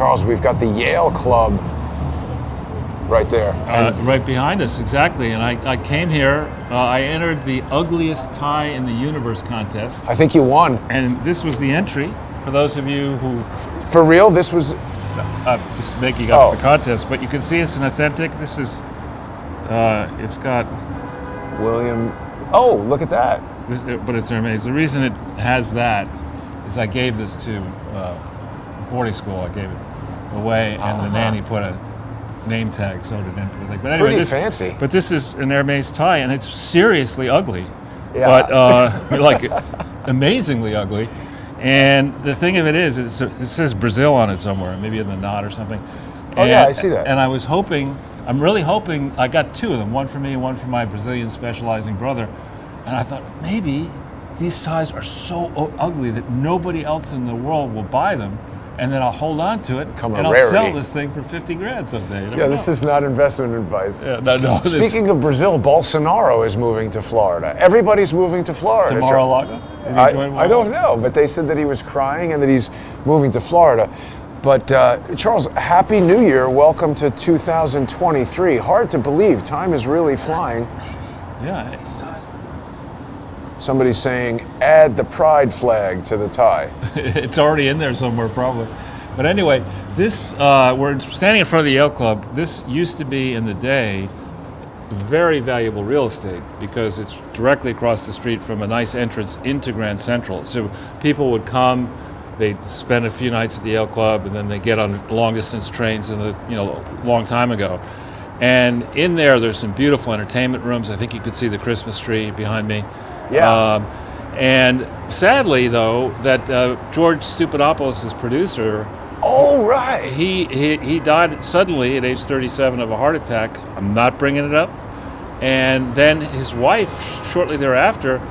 Charles, we've got the Yale Club right there. Right behind us, exactly. And I came here, I entered the ugliest tie in the universe contest. I think you won. And this was the entry, for those of you who... For real? This was... just making up the contest, but you can see it's an authentic. This is, it's got... William... Oh, look at that. But it's amazing. The reason it has that is I gave this to boarding school. I gave it away, and the nanny put a name tag sewed it into the thing. But anyway, Pretty fancy. But this is an Hermes tie, and it's seriously ugly. Yeah. But like amazingly ugly. And the thing of it is, it says Brazil on it somewhere, maybe in the knot or something. Oh yeah, I see that. And I was hoping, I'm really hoping, I got two of them, one for me and one for my Brazilian specializing brother. And I thought, maybe these ties are so ugly that nobody else in the world will buy them, and then I'll hold on to it, and I'll sell this thing for 50 grand someday. Yeah, this is not investment advice. Yeah, no. Speaking of Brazil, Bolsonaro is moving to Florida. Everybody's moving to Florida. To Mar-a-Lago? I don't know, but they said that he was crying and that he's moving to Florida. But Charles, Happy New Year. Welcome to 2023. Hard to believe. Time is really flying. Yeah. Somebody's saying, add the pride flag to the tie. It's already in there somewhere, probably. But anyway, this, we're standing in front of the Yale Club. This used to be, in the day, very valuable real estate because it's directly across the street from a nice entrance into Grand Central. So people would come, they'd spend a few nights at the Yale Club, and then they get on long-distance trains long time ago. And in there's some beautiful entertainment rooms. I think you could see the Christmas tree behind me. Yeah. And sadly, though, that George Stupidopoulos' producer, oh right, he died suddenly at age 37 of a heart attack. I'm not bringing it up. And then his wife, shortly thereafter,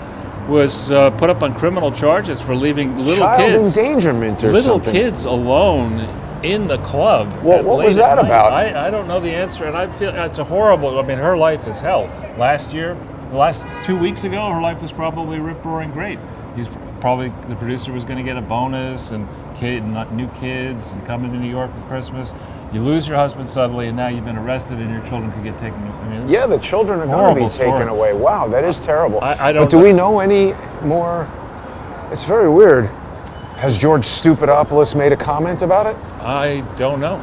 was put up on criminal charges for leaving little kids, endangerment or little something. Kids alone in the club. What was that about? I don't know the answer, and I feel it's a horrible. I mean, her life is hell. Last 2 weeks ago, her life was probably rip-roaring great. The producer was going to get a bonus and new kids and coming to New York for Christmas. You lose your husband suddenly, and now you've been arrested, and your children could get taken. Yeah, the children are going to be taken away. Wow, that is terrible. But do we know any more? It's very weird. Has George Stupidopoulos made a comment about it? I don't know.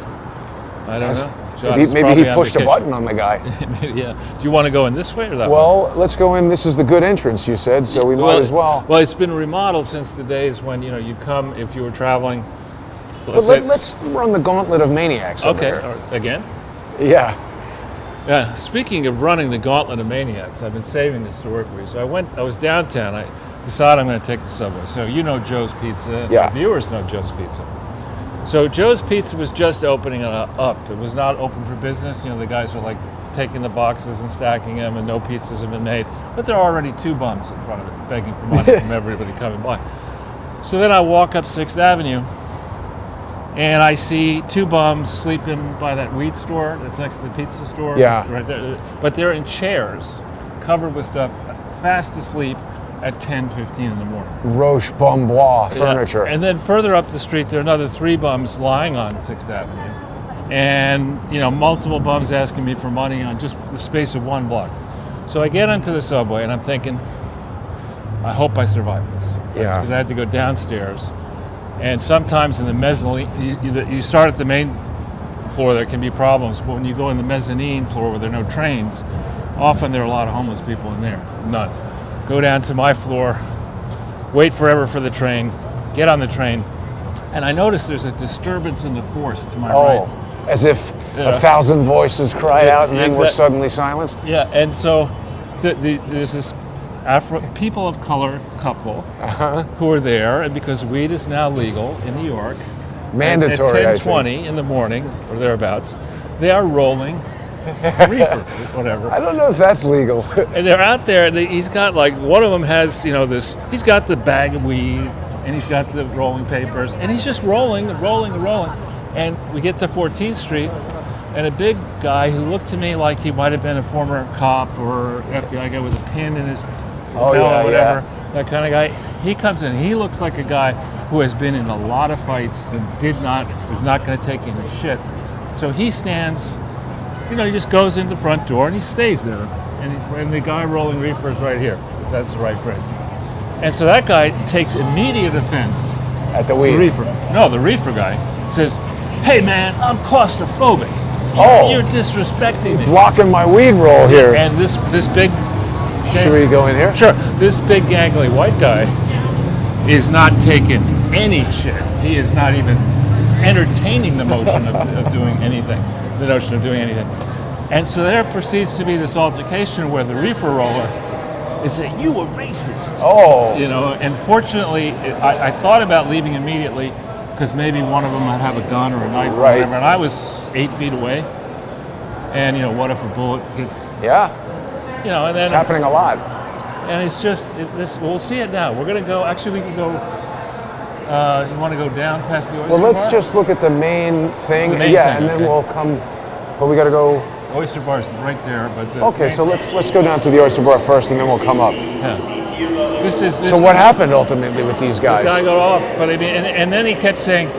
Maybe he pushed a button on the guy. Yeah. Do you want to go in this way or that way? Well, let's go in. This is the good entrance, you said, so we might as well. Well, it's been remodeled since the days when you'd come if you were traveling. Let's run the gauntlet of maniacs. Okay. Again? Yeah. Yeah. Speaking of running the gauntlet of maniacs, I've been saving this to work for you. So I was downtown. I decided I'm going to take the subway. So you know Joe's Pizza. Yeah. The viewers know Joe's Pizza. So Joe's Pizza was just opening up. It was not open for business. The guys are like taking the boxes and stacking them, and no pizzas have been made. But there are already two bums in front of it, begging for money from everybody coming by. So then I walk up 6th Avenue, and I see two bums sleeping by that weed store that's next to the pizza store. Yeah. Right there. But they're in chairs, covered with stuff, fast asleep at 10:15 in the morning. Roche Bombois furniture. And then further up the street, there are another three bums lying on 6th Avenue. And, multiple bums asking me for money on just the space of one block. So I get onto the subway, and I'm thinking, I hope I survive this. Yeah. Because I had to go downstairs. And sometimes in the mezzanine, you start at the main floor, there can be problems. But when you go in the mezzanine floor where there are no trains, often there are a lot of homeless people in there. None. Go down to my floor, wait forever for the train, get on the train, and I notice there's a disturbance in the force to my right. As if 1,000 voices cried out and then were suddenly silenced? Yeah, and so there's this people of color couple who are there, and because weed is now legal in New York, mandatory, at 10:20 in the morning, or thereabouts, they are rolling reefer, whatever. I don't know if that's legal. And they're out there, and he's got one of them has, he's got the bag of weed, and he's got the rolling papers, and he's just rolling. And we get to 14th Street, and a big guy who looked to me like he might have been a former cop or FBI guy with a pin in his lapel or whatever, that kind of guy, he comes in. He looks like a guy who has been in a lot of fights and is not going to take any shit. So he stands, he just goes in the front door and he stays there. And the guy rolling reefer is right here, if that's the right phrase. And so that guy takes immediate offense. At the weed? The reefer. No, the reefer guy says, "Hey man, I'm claustrophobic. You're disrespecting me. Blocking my weed roll here." And this big... Should we go in here? Sure. This big gangly white guy is not taking any shit. He is not even entertaining the motion of doing anything, the notion of doing anything. And so there proceeds to be this altercation where the reefer roller is saying, "You were racist." Oh. And fortunately, I thought about leaving immediately because maybe one of them might have a gun or a knife or whatever, and I was 8 feet away. And, what if a bullet gets... Yeah. And then... It's happening a lot. And it's just, we'll see it now. We're going to go, actually we can go, you want to go down past the Oyster Bar? Well, let's just look at the main thing. The main yeah, thing, and then okay. we'll come, but we got to go... Oyster Bar's right there, but... Okay, so let's go down to the Oyster Bar first, and then we'll come up. Yeah. So what happened ultimately with these guys? The guy got off, but and then he kept saying,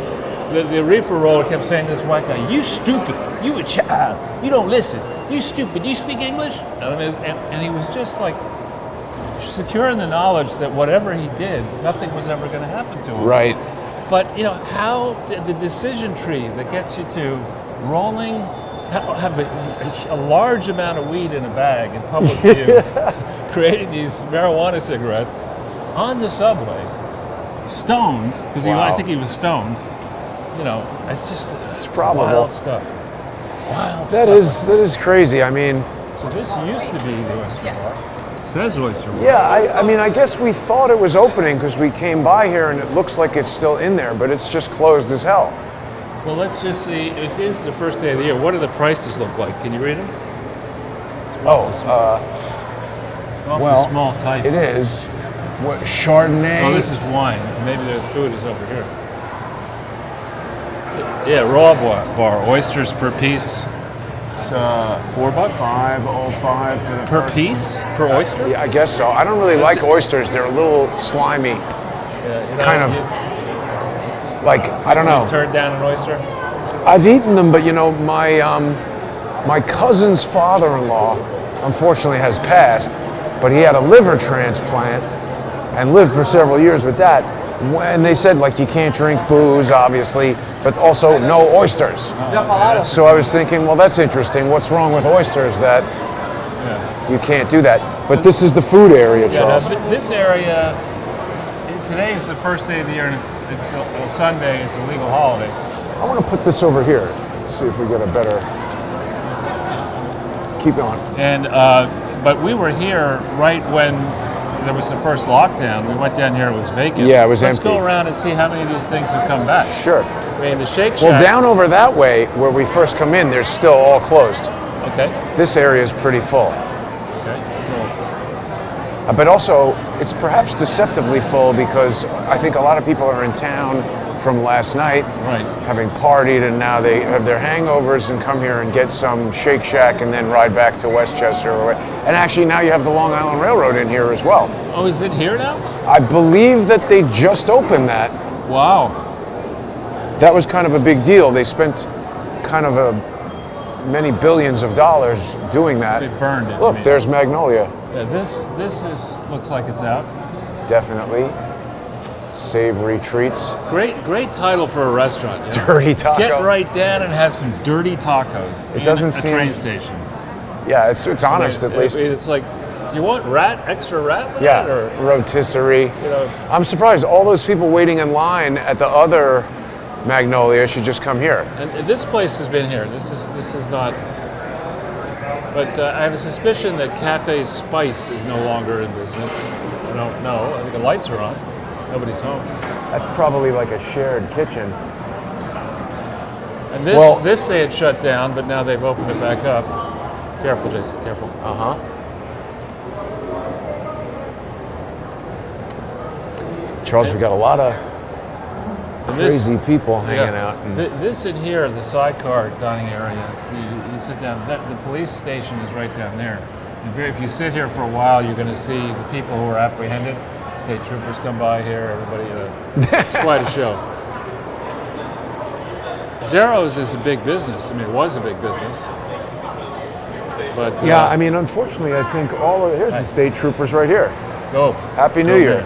the reefer roller kept saying to this white guy, "You stupid, you a child, you don't listen, you stupid, you speak English?" And he was just like secure in the knowledge that whatever he did, nothing was ever going to happen to him. Right. But how the decision tree that gets you to rolling, have a large amount of weed in a bag in public view, creating these marijuana cigarettes on the subway, stoned, because I think he was stoned. It's just wild stuff. That is crazy. I mean, so this used to be the Oyster Bar. It says Oyster Bar. Yeah, I mean, I guess we thought it was opening because we came by here and it looks like it's still in there, but it's just closed as hell. Well, let's just see. It is the first day of the year. What do the prices look like? Can you read them? Well, small type. it is. What, Chardonnay? Oh, this is wine. Maybe the food is over here. Yeah, raw bar. Oysters per piece. $4? $5.05 for the Per first piece? Per oyster? Yeah, I guess so. I don't really like oysters. They're a little slimy. Kind of. Like, I don't know. Turned down an oyster? I've eaten them, but my cousin's father-in-law unfortunately has passed, but he had a liver transplant and lived for several years with that. And they said, like, you can't drink booze, obviously, but also no oysters. So I was thinking, well, that's interesting. What's wrong with oysters that you can't do that? But this is the food area, Charles. This area, today is the first day of the year, and it's a Sunday. It's a legal holiday. I want to put this over here. See if we get a better... Keep going. And but we were here right when there was the first lockdown. We went down here, it was vacant. Yeah, it was empty. Let's go around and see how many of these things have come back. Sure. I mean, the Shake Shack... Well, down over that way, where we first come in, they're still all closed. Okay. This area is pretty full. Okay, cool. But also, it's perhaps deceptively full because I think a lot of people are in town from last night, right, having partied, and now they have their hangovers and come here and get some Shake Shack and then ride back to Westchester. And actually, now you have the Long Island Railroad in here as well. Oh, is it here now? I believe that they just opened that. Wow. That was kind of a big deal. They spent kind of many billions of dollars doing that. They burned it. Look, there's Magnolia. Yeah, this looks like it's out. Definitely. Savory treats. Great title for a restaurant. You know? Dirty taco. Get right down and have some dirty tacos. It doesn't a seem... train station. Yeah, it's honest at least. It's like, do you want extra rat with yeah, it? Or, rotisserie. I'm surprised all those people waiting in line at the other Magnolia should just come here. And this place has been here. This is not. But I have a suspicion that Cafe Spice is no longer in business. I don't know. I think the lights are on. Nobody's home. That's probably like a shared kitchen. And this they had shut down, but now they've opened it back up. Careful, Jason, careful. Charles, we got a lot of crazy people hanging out. This in here, the sidecar dining area, you sit down, the police station is right down there. And if you sit here for a while, you're going to see the people who are apprehended State troopers come by here. Everybody, it's quite a show. Zero's is a big business. I mean, it was a big business. But Yeah, I mean, unfortunately, I think here's the state troopers right here. Go. Happy New Year.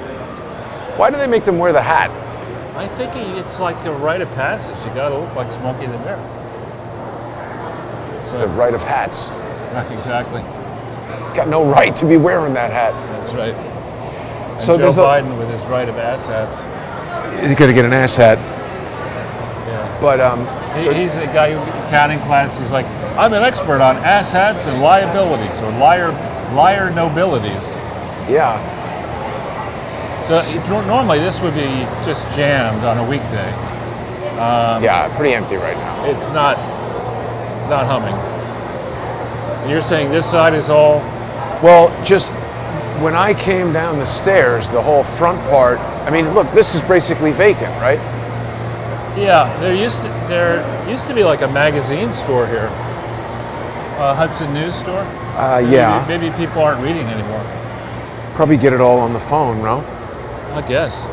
Why do they make them wear the hat? I think it's like a rite of passage. You got to look like Smokey the Bear. It's the right of hats. Not exactly. Got no right to be wearing that hat. That's right. And So Joe there's Biden with his right of ass hats. You got to get an ass hat. Yeah. But He's a guy who accounting class. He's like, I'm an expert on ass hats and liabilities, or liar nobilities. yeah, So normally this would be just jammed on a weekday. yeah, pretty empty right now. It's not humming. You're saying this side is all. Well, just when I came down the stairs, the whole front part. I mean, look, this is basically vacant, right? Yeah, there used to be like a magazine store here, Hudson News store. Yeah. Maybe people aren't reading anymore. Probably get it all on the phone, no? I guess.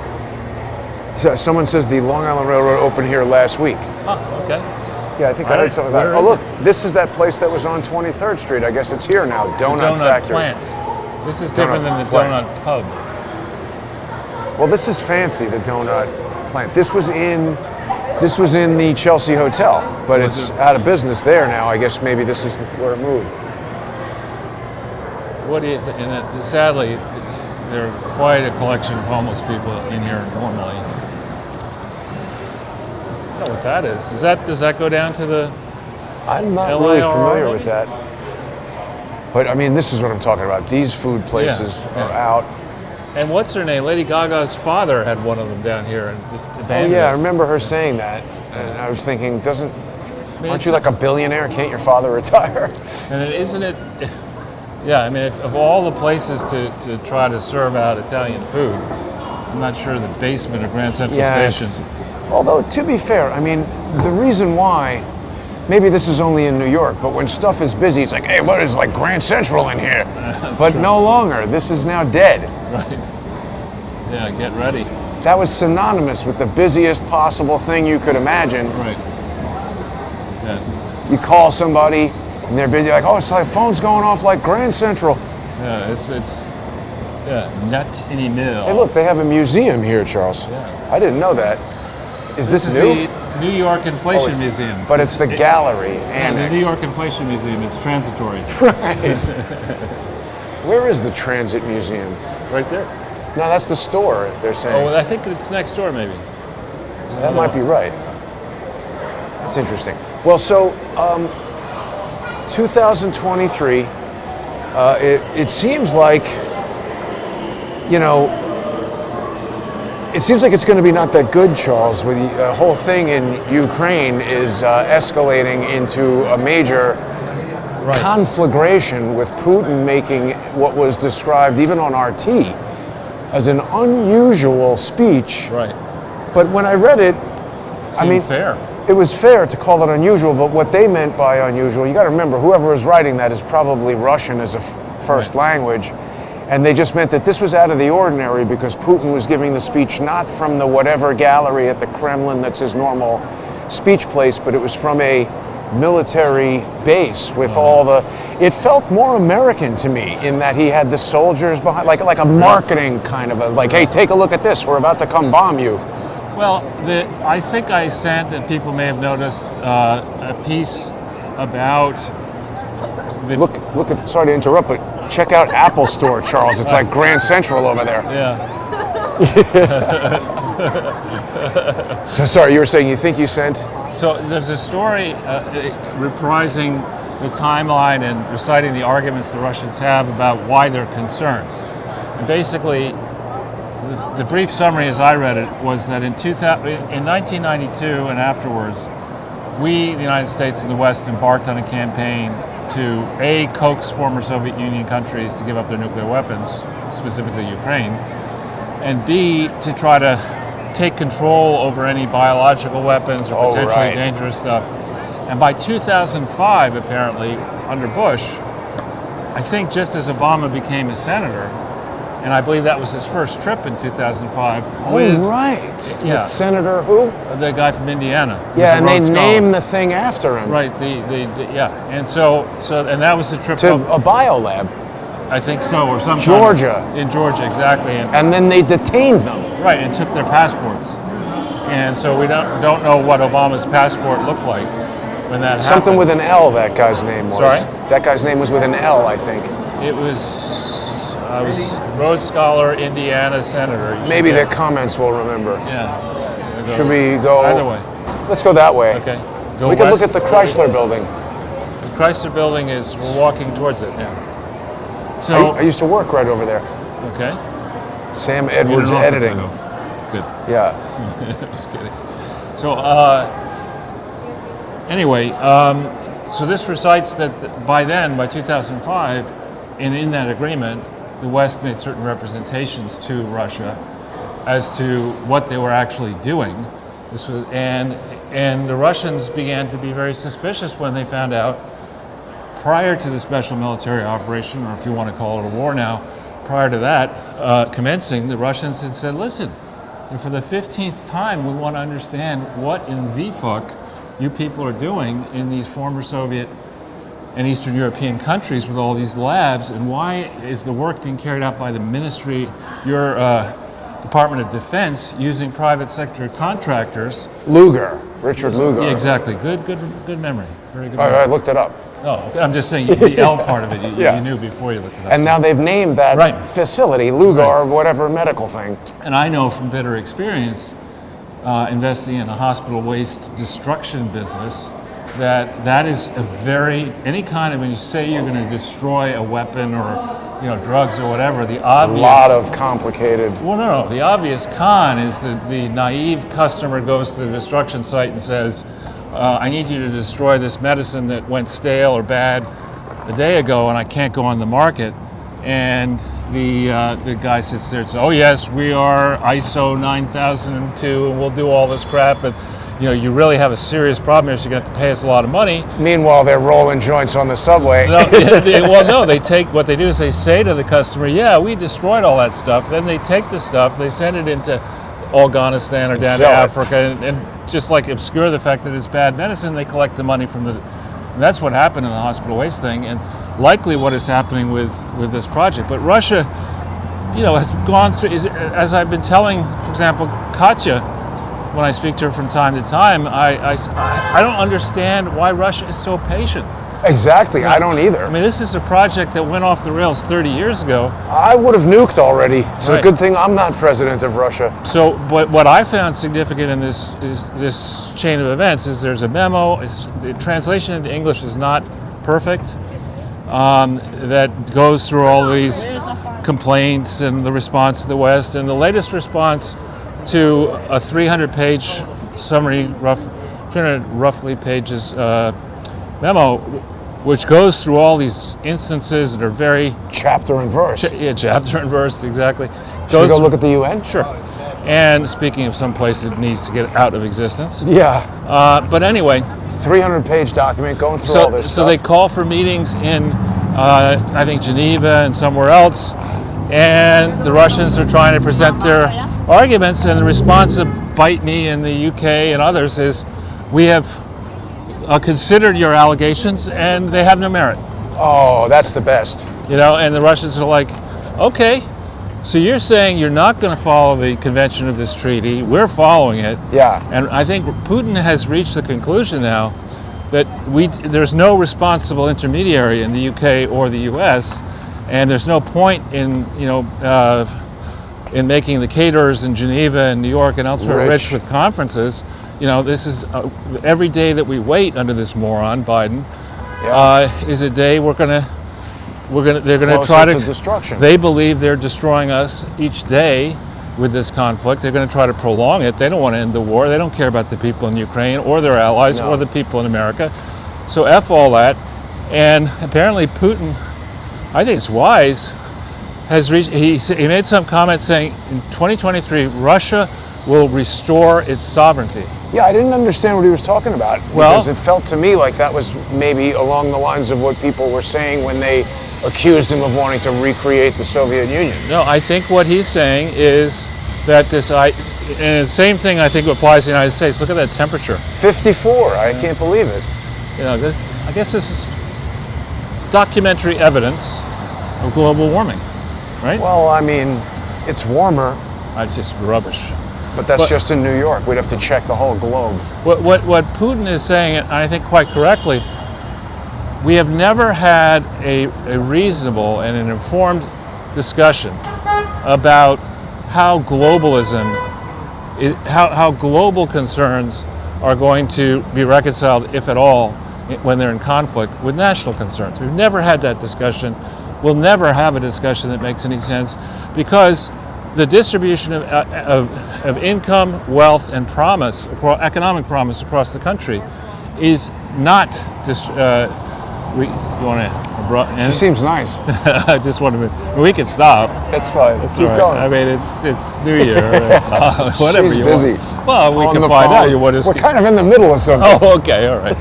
So someone says the Long Island Railroad opened here last week. Oh, okay. Yeah, I think I All heard right, something about it. where Oh, is look, this is that place that was on 23rd Street. I guess it's here now. Donut Factory. Plant. This is different than the Plant. donut pub. Well, this is fancy, the donut plant. This was in the Chelsea Hotel, but Was it's it? out of business there now. I guess maybe this is where it moved. What do you think? And sadly, there are quite a collection of homeless people in here normally. I don't know what that is. Does that go down to the? I'm not LIRR, really familiar maybe? with that. But I mean, this is what I'm talking about. These food places Yeah. are out. And what's her name? Lady Gaga's father had one of them down here and just Oh abandoned yeah, I it. remember her saying that. And I was thinking, I mean, aren't it's you like a billionaire? Can't your father retire? And isn't it? Yeah, I mean, of all the places to try to serve out Italian food, I'm not sure the basement of Grand Central Station. Although, to be fair, I mean, the reason why, maybe this is only in New York, but when stuff is busy, it's like, hey, what is like Grand Central in here? But true. no longer. This is now dead. Right. Yeah, get ready. That was synonymous with the busiest possible thing you could imagine. Right. Yeah. You call somebody, and they're busy, like, oh, it's like phone's going off like Grand Central. Yeah, it's nut any mill. Hey, look, they have a museum here, Charles. Yeah. I didn't know that. Is This this is new? the New York Inflation it's- Museum. But it's the gallery And the annex. New York Inflation Museum is transitory. Right. Where is the Transit Museum? Right there. No, that's the store, they're saying. Oh, I think it's next door, maybe. That might be right. That's interesting. Well, so 2023, it seems like, it seems like it's going to be not that good, Charles. With the whole thing in Ukraine is escalating into a major conflagration with Putin making what was described even on RT as an unusual speech. Right. But when I read it, Seemed fair. it was fair to call it unusual, but what they meant by unusual, you got to remember, whoever was writing that is probably Russian as a first language, and they just meant that this was out of the ordinary because Putin was giving the speech not from the whatever gallery at the Kremlin that's his normal speech place, but it was from a military base with all the. It felt more American to me in that he had the soldiers behind, like a marketing kind of a, like, hey, take a look at this, we're about to come bomb you. Well, I think I sent, and people may have noticed, a piece about the. Look at, sorry to interrupt, but check out Apple Store, Charles. It's like Grand Central over there. Yeah. So sorry, you were saying you think you sent? So there's a story reprising the timeline and reciting the arguments the Russians have about why they're concerned. And basically, the brief summary as I read it was that in 1992 and afterwards, we, the United States and the West, embarked on a campaign to A, coax former Soviet Union countries to give up their nuclear weapons, specifically Ukraine, and B, to try to take control over any biological weapons or potentially dangerous stuff. And by 2005, apparently, under Bush, I think just as Obama became a senator, And I believe that was his first trip in 2005 Oh, with right. Yeah. With Senator who? the guy from Indiana. who's Yeah, a and they Rhodes Scholar. named the thing after him. Right, yeah. And so and that was the trip To up, a biolab. I think so, or some Georgia. in Georgia, exactly. And then they detained them. Right, and took their passports. And so we don't know what Obama's passport looked like when that Something happened. with an L, that guy's name was. Sorry? That guy's name was with an L, I think. It was Rhodes Scholar, Indiana Senator. You should Maybe the get- comments will remember. Yeah. Should we go? Either way. Let's go that way. Okay. Go We can west. look at the Chrysler building. The Chrysler Building is, we're walking towards it, yeah. So, I used to work right over there. okay. Sam In an Edwards office, editing. I hope. Good. Yeah. Just kidding. So, anyway, so this recites that by 2005, and in that agreement, the West made certain representations to Russia as to what they were actually doing. This was, and the Russians began to be very suspicious when they found out, prior to the special military operation, or if you want to call it a war now, prior to that commencing, the Russians had said, listen, and for the 15th time, we want to understand what in the fuck you people are doing in these former Soviet and Eastern European countries with all these labs, and why is the work being carried out by the ministry, your Department of Defense, using private sector contractors? Lugar. Richard Lugar. Yeah, exactly. Good memory. Very good I memory. looked it up. Oh, I'm just saying the L part of it Yeah. you knew before you looked it up. And now they've named that Right. facility Lugar, whatever medical thing. And I know from bitter experience, investing in a hospital waste destruction business, that is a very, any kind of, when you say you're going to destroy a weapon or drugs or whatever, the obvious... A lot of complicated. Well, no. The obvious con is that the naive customer goes to the destruction site and says, I need you to destroy this medicine that went stale or bad a day ago and I can't go on the market. And the guy sits there and says, oh yes, we are ISO 9002 and we'll do all this crap. And you really have a serious problem here, so you're going to have to pay us a lot of money. Meanwhile, they're rolling joints on the subway. No, they take, what they do is they say to the customer, yeah, we destroyed all that stuff. Then they take the stuff, they send it into Afghanistan or down to sell it. Africa and just like obscure the fact that it's bad medicine, they collect the money from and that's what happened in the hospital waste thing, and likely what is happening with this project. But Russia, has gone through, as I've been telling, for example, Katya, when I speak to her from time to time, I don't understand why Russia is so patient. Exactly, I don't either. I mean, this is a project that went off the rails 30 years ago. I would have nuked already. It's a Right. good thing I'm not president of Russia. So, what I found significant in this chain of events is there's a memo. The translation into English is not perfect. That goes through all these complaints and the response to the West, and the latest response to a 300-page summary, 300 roughly pages memo, which goes through all these instances that are very Chapter and verse. chapter and verse, exactly. Should we go look at the UN? Sure. And speaking of some place that needs to get out of existence. Yeah. But anyway, 300-page document going through all this so stuff. they call for meetings in, I think, Geneva and somewhere else, and the Russians are trying to present their arguments, and the response of Bite Me in the UK and others is, we have considered your allegations, and they have no merit. Oh, that's the best. And the Russians are like, okay, so you're saying you're not going to follow the convention of this treaty. We're following it. Yeah. And I think Putin has reached the conclusion now that there's no responsible intermediary in the UK or the US, and there's no point in in making the caterers in Geneva and New York and elsewhere rich with conferences. This is every day that we wait under this moron Biden is a day they're going to try to destruction. They believe they're destroying us each day with this conflict. They're going to try to prolong it. They don't want to end the war. They don't care about the people in Ukraine or their allies or the people in America. So F all that. And apparently Putin, I think it's wise, he made some comment saying in 2023 Russia will restore its sovereignty. Yeah, I didn't understand what he was talking about, because it felt to me like that was maybe along the lines of what people were saying when they accused him of wanting to recreate the Soviet Union. No, I think what he's saying is that and the same thing I think applies to the United States. Look at that temperature. 54, I can't believe it. I guess this is documentary evidence of global warming, right? Well, I mean, it's warmer, It's just rubbish. but that's just in New York. We'd have to check the whole globe. What Putin is saying, and I think quite correctly, we have never had a reasonable and an informed discussion about how globalism, how global concerns are going to be reconciled, if at all, when they're in conflict with national concerns. We've never had that discussion. We'll never have a discussion that makes any sense, because the distribution of income, wealth, and promise, economic promise across the country, is not. You want to? She seems nice. I just want to. We can stop. It's fine. Keep going. I mean, it's New Year. It's, whatever She's you busy. want. Well, we On can the find phone. out. We're kind of in the middle of something. Oh, okay, all right.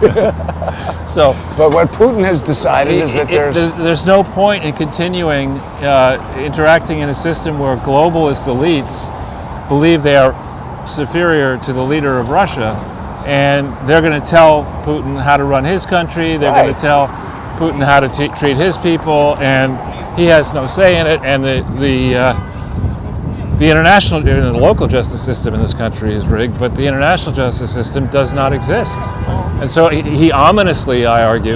So, but what Putin has decided is that there's no point in continuing interacting in a system where globalist elites believe they are superior to the leader of Russia, and they're going to tell Putin how to run his country. They're going to tell Putin how to treat his people, and he has no say in it. And the international, the local justice system in this country is rigged, but the international justice system does not exist. And so he ominously, I would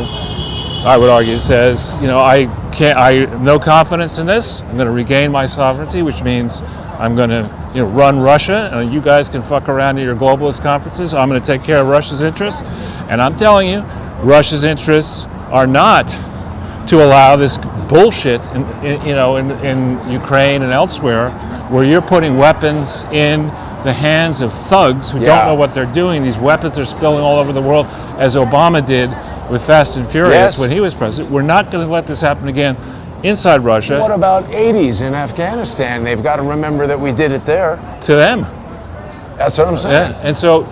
argue, says, I have no confidence in this. I'm going to regain my sovereignty, which means I'm going to run Russia, and you guys can fuck around at your globalist conferences. I'm going to take care of Russia's interests. And I'm telling you, Russia's interests are not to allow this bullshit in Ukraine and elsewhere, where you're putting weapons in the hands of thugs who don't know what they're doing. These weapons are spilling all over the world, as Obama did with Fast and Furious when he was president. We're not going to let this happen again inside Russia. What about 80s in Afghanistan? They've got to remember that we did it there. To them. That's what I'm saying. Yeah. And so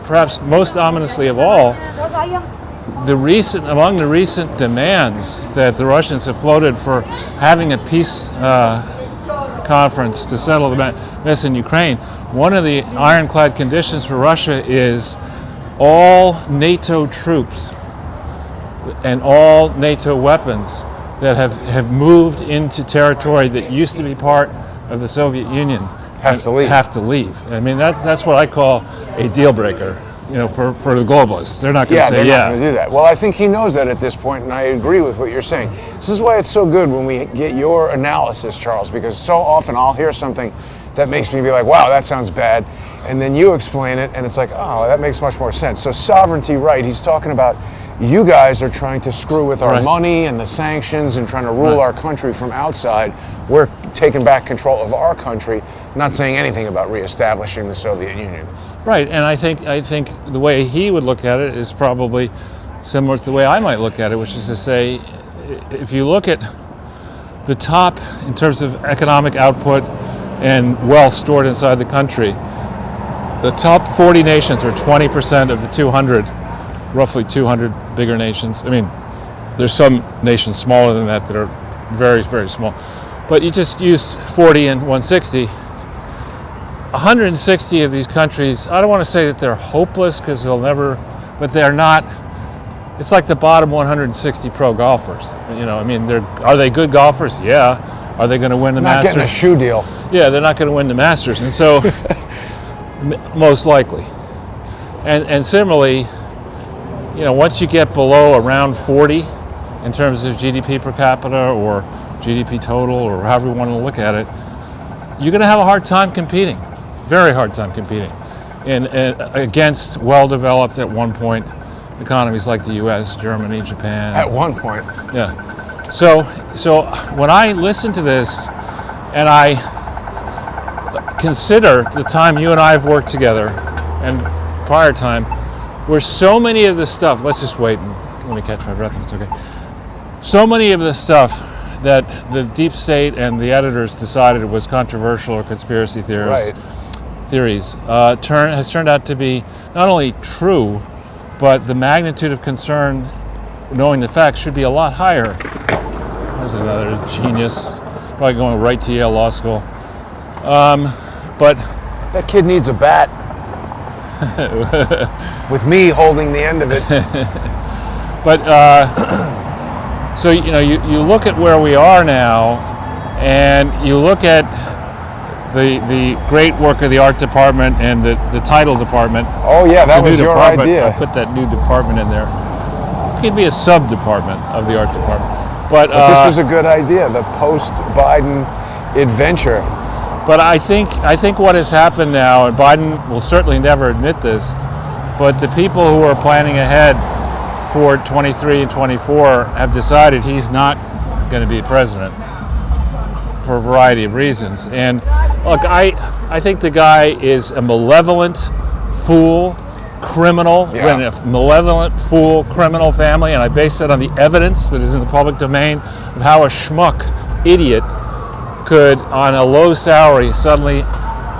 perhaps most ominously of all, among the recent demands that the Russians have floated for having a peace conference to settle the mess in Ukraine, one of the ironclad conditions for Russia is all NATO troops and all NATO weapons that have moved into territory that used to be part of the Soviet Union have to leave. I mean, that's what I call a deal breaker, for the globalists. They're not going to say, they're not going to do that. Well, I think he knows that at this point, and I agree with what you're saying. This is why it's so good when we get your analysis, Charles, because so often I'll hear something that makes me be like, wow, that sounds bad. And then you explain it, and it's like, oh, that makes much more sense. So sovereignty, right, he's talking about you guys are trying to screw with our money and the sanctions and trying to rule our country from outside. We're taking back control of our country, not saying anything about reestablishing the Soviet Union. Right, and I think the way he would look at it is probably similar to the way I might look at it, which is to say, if you look at the top in terms of economic output and wealth stored inside the country, the top 40 nations are 20% of the 200, roughly 200 bigger nations. I mean, there's some nations smaller than that are very, very small. But you just used 40 and 160. 160 of these countries, I don't want to say that they're hopeless because they'll never, but they're not, it's like the bottom 160 pro golfers. Are they good golfers? Yeah. Are they going to win the Masters? Not getting a shoe deal. Yeah, they're not going to win the Masters. And so, most likely. And similarly, once you get below around 40 in terms of GDP per capita or GDP total or however you want to look at it, you're going to have a hard time competing, very hard time competing against well-developed at one point economies like the U.S., Germany, Japan. At one point. Yeah. So when I listen to this and I consider the time you and I have worked together and prior time, where so many of the stuff, let's just wait and let me catch my breath if it's okay. So many of the stuff that the deep state and the editors decided was controversial or conspiracy theories has turned out to be not only true, but the magnitude of concern knowing the facts, should be a lot higher. There's another genius, probably going right to Yale Law School. But That kid needs a bat. With me holding the end of it. But so you look at where we are now, and you look at the great work of the art department and the title department. Oh yeah, that was your idea. I put that new department in there. It could be a sub-department of the art department. But this was a good idea, the post-Biden adventure. But I think what has happened now, and Biden will certainly never admit this, but the people who are planning ahead for 23 and 24 have decided he's not going to be president for a variety of reasons. And look, I think the guy is a malevolent fool, criminal, Yeah. in a malevolent fool, criminal family, and I base that on the evidence that is in the public domain of how a schmuck idiot could, on a low salary, suddenly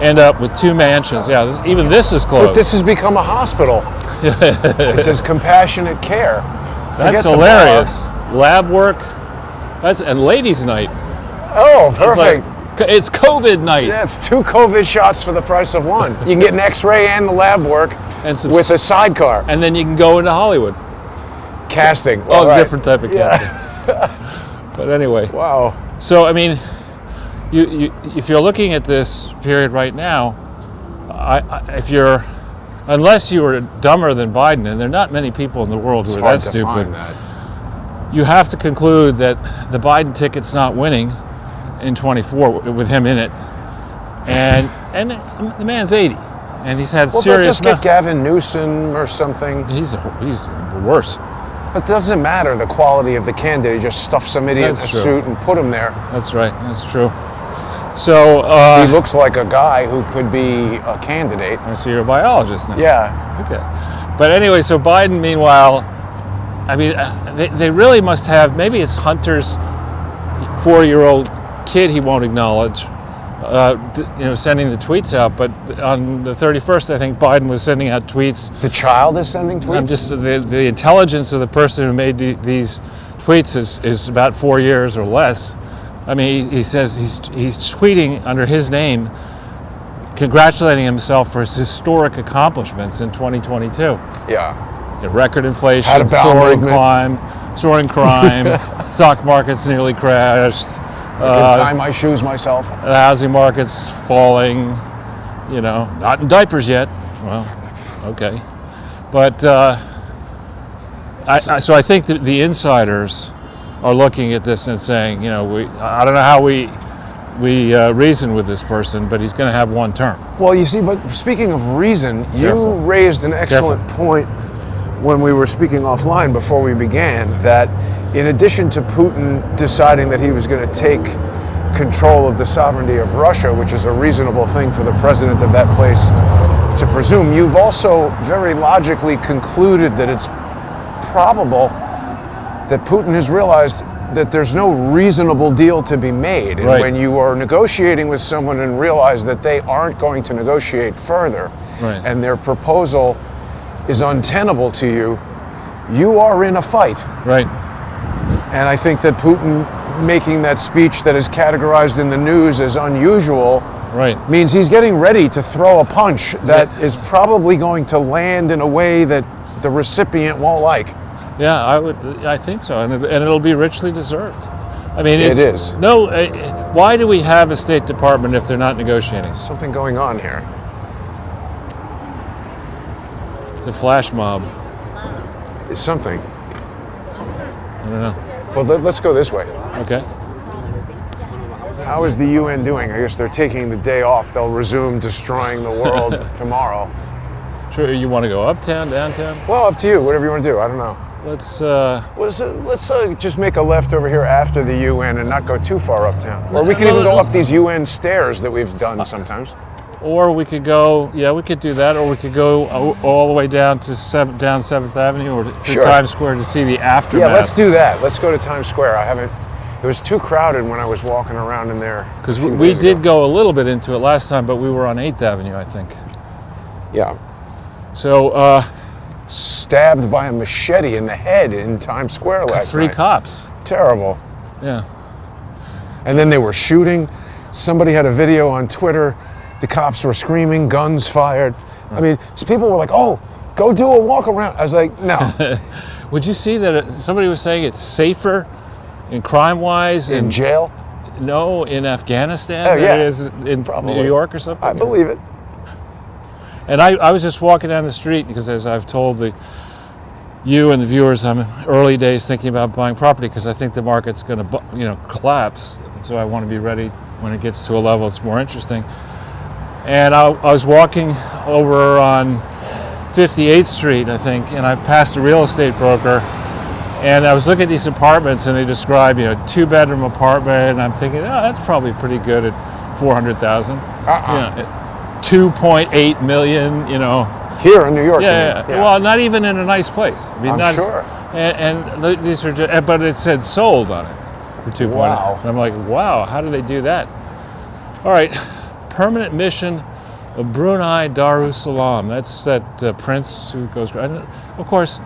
end up with 2 mansions. Yeah, even this is close. But this has become a hospital. It says compassionate care. That's Forget the hilarious. Lab work. And ladies' night. bar. Oh, perfect. It's COVID night. Yeah, it's 2 COVID shots for the price of 1. You can get an X-ray and the lab work And some with a sidecar. And then you can go into Hollywood. Casting. Oh, Right. different type of casting. But anyway. Wow. So, I mean, you if you're looking at this period right now, unless you were dumber than Biden, and there are not many people in the world who It's are hard that to stupid, find that. you have to conclude that the Biden ticket's not winning in 24 with him in it. And the man's 80, and he's had Well, serious. just get Gavin Newsom or something. He's worse. It doesn't matter the quality of the candidate. You just stuff some idiot That's in a true. suit and put him there. That's right. That's true. So He looks like a guy who could be a candidate. so you're a biologist now. Yeah. Okay. But anyway, so Biden, meanwhile, I mean, they really must have, maybe it's Hunter's 4-year-old kid he won't acknowledge, sending the tweets out. But on the 31st, I think Biden was sending out tweets. The child is sending tweets? I'm just the intelligence of the person who made these tweets is about 4 years or less. I mean, he says he's tweeting under his name, congratulating himself for his historic accomplishments in 2022. Yeah. Record Had a inflation, bowel movement. soaring crime, stock markets nearly crashed, I can tie my shoes myself. the housing market's falling, not in diapers yet. Well, okay. But so I think that the insiders are looking at this and saying, I don't know how we reason with this person, but he's going to have 1 term. Well, you see, but speaking of reason, Careful. you raised an excellent point when we were speaking offline before we began, that in addition to Putin deciding that he was going to take control of the sovereignty of Russia, which is a reasonable thing for the president of that place to presume, you've also very logically concluded that it's probable that Putin has realized that there's no reasonable deal to be made. And Right. when you are negotiating with someone and realize that they aren't going to negotiate further, Right. and their proposal is untenable to you, you are in a fight. Right. And I think that Putin making that speech that is categorized in the news as unusual Right. means he's getting ready to throw a punch that is probably going to land in a way that the recipient won't like. Yeah, I think so, and it'll be richly deserved. I mean, It is. No, why do we have a State Department if they're not negotiating? Something going on here. It's a flash mob. It's something. I don't know. Well, let's go this way. Okay. How is the UN doing? I guess they're taking the day off. They'll resume destroying the world tomorrow. Sure, you want to go uptown, downtown? Well, up to you. Whatever you want to do. I don't know. Let's. Let's just make a left over here after the UN and not go too far uptown. Or we could even go up these UN stairs that we've done sometimes. Or we could go. Yeah, we could do that. Or we could go all the way down to down 7th Avenue or to Sure. Times Square to see the aftermath. Yeah, let's do that. Let's go to Times Square. I haven't. It was too crowded when I was walking around in there. Because we did go a little bit into it last time, but we were on 8th Avenue, I think. Yeah. So stabbed by a machete in the head in Times Square last Three night. cops. Terrible. Yeah. And then they were shooting. Somebody had a video on Twitter. The cops were screaming, guns fired. I mean, so people were like, oh, go do a walk around. I was like, no. Would you see that somebody was saying it's safer in crime-wise In jail? No, in Afghanistan Oh, than yeah. it is in Probably. New York or something? I believe it. And I was just walking down the street because, as I've told you and the viewers, I'm in early days thinking about buying property because I think the market's going to, collapse. So I want to be ready when it gets to a level that's more interesting. And I was walking over on 58th Street, I think, and I passed a real estate broker. And I was looking at these apartments, and they describe, 2-bedroom apartment, and I'm thinking, oh, that's probably pretty good at $400,000. 2.8 million, Here in New York. Yeah. Well, not even in a nice place. I mean, I'm sure. And these are just, but it said sold on it for 2.8. Wow. And I'm like, wow, how do they do that? All right, permanent mission of Brunei Darussalam. That's that prince who goes. And of course,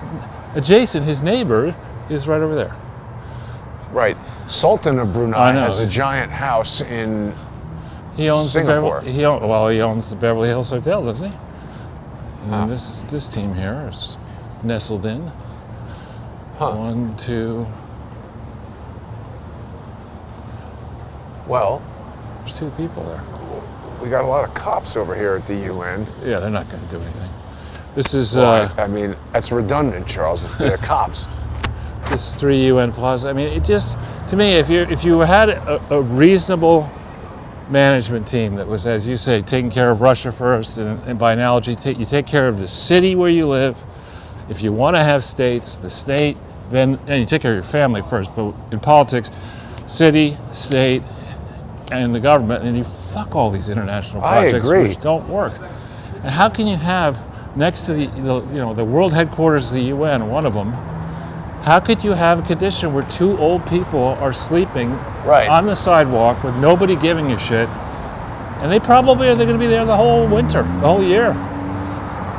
adjacent, his neighbor is right over there. Right. Sultan of Brunei I know. has a giant house in He owns Singapore. he owns the Beverly Hills Hotel, doesn't he? And then this team here is nestled in. Huh. 1, 2. Well, There's 2 people there. we got a lot of cops over here at the UN. Yeah, they're not going to do anything. This is I mean, that's redundant, Charles. They're cops. this 3 UN Plaza. I mean, it just, to me, if you had a reasonable management team that was, as you say, taking care of Russia first, and by analogy, you take care of the city where you live. If you want to have states, the state, and you take care of your family first. But in politics, city, state, and the government, and you fuck all these international projects which don't work. And how can you have next to the world headquarters of the UN, one of them? How could you have a condition where 2 old people are sleeping on the sidewalk with nobody giving a shit, and they probably are going to be there the whole winter, the whole year?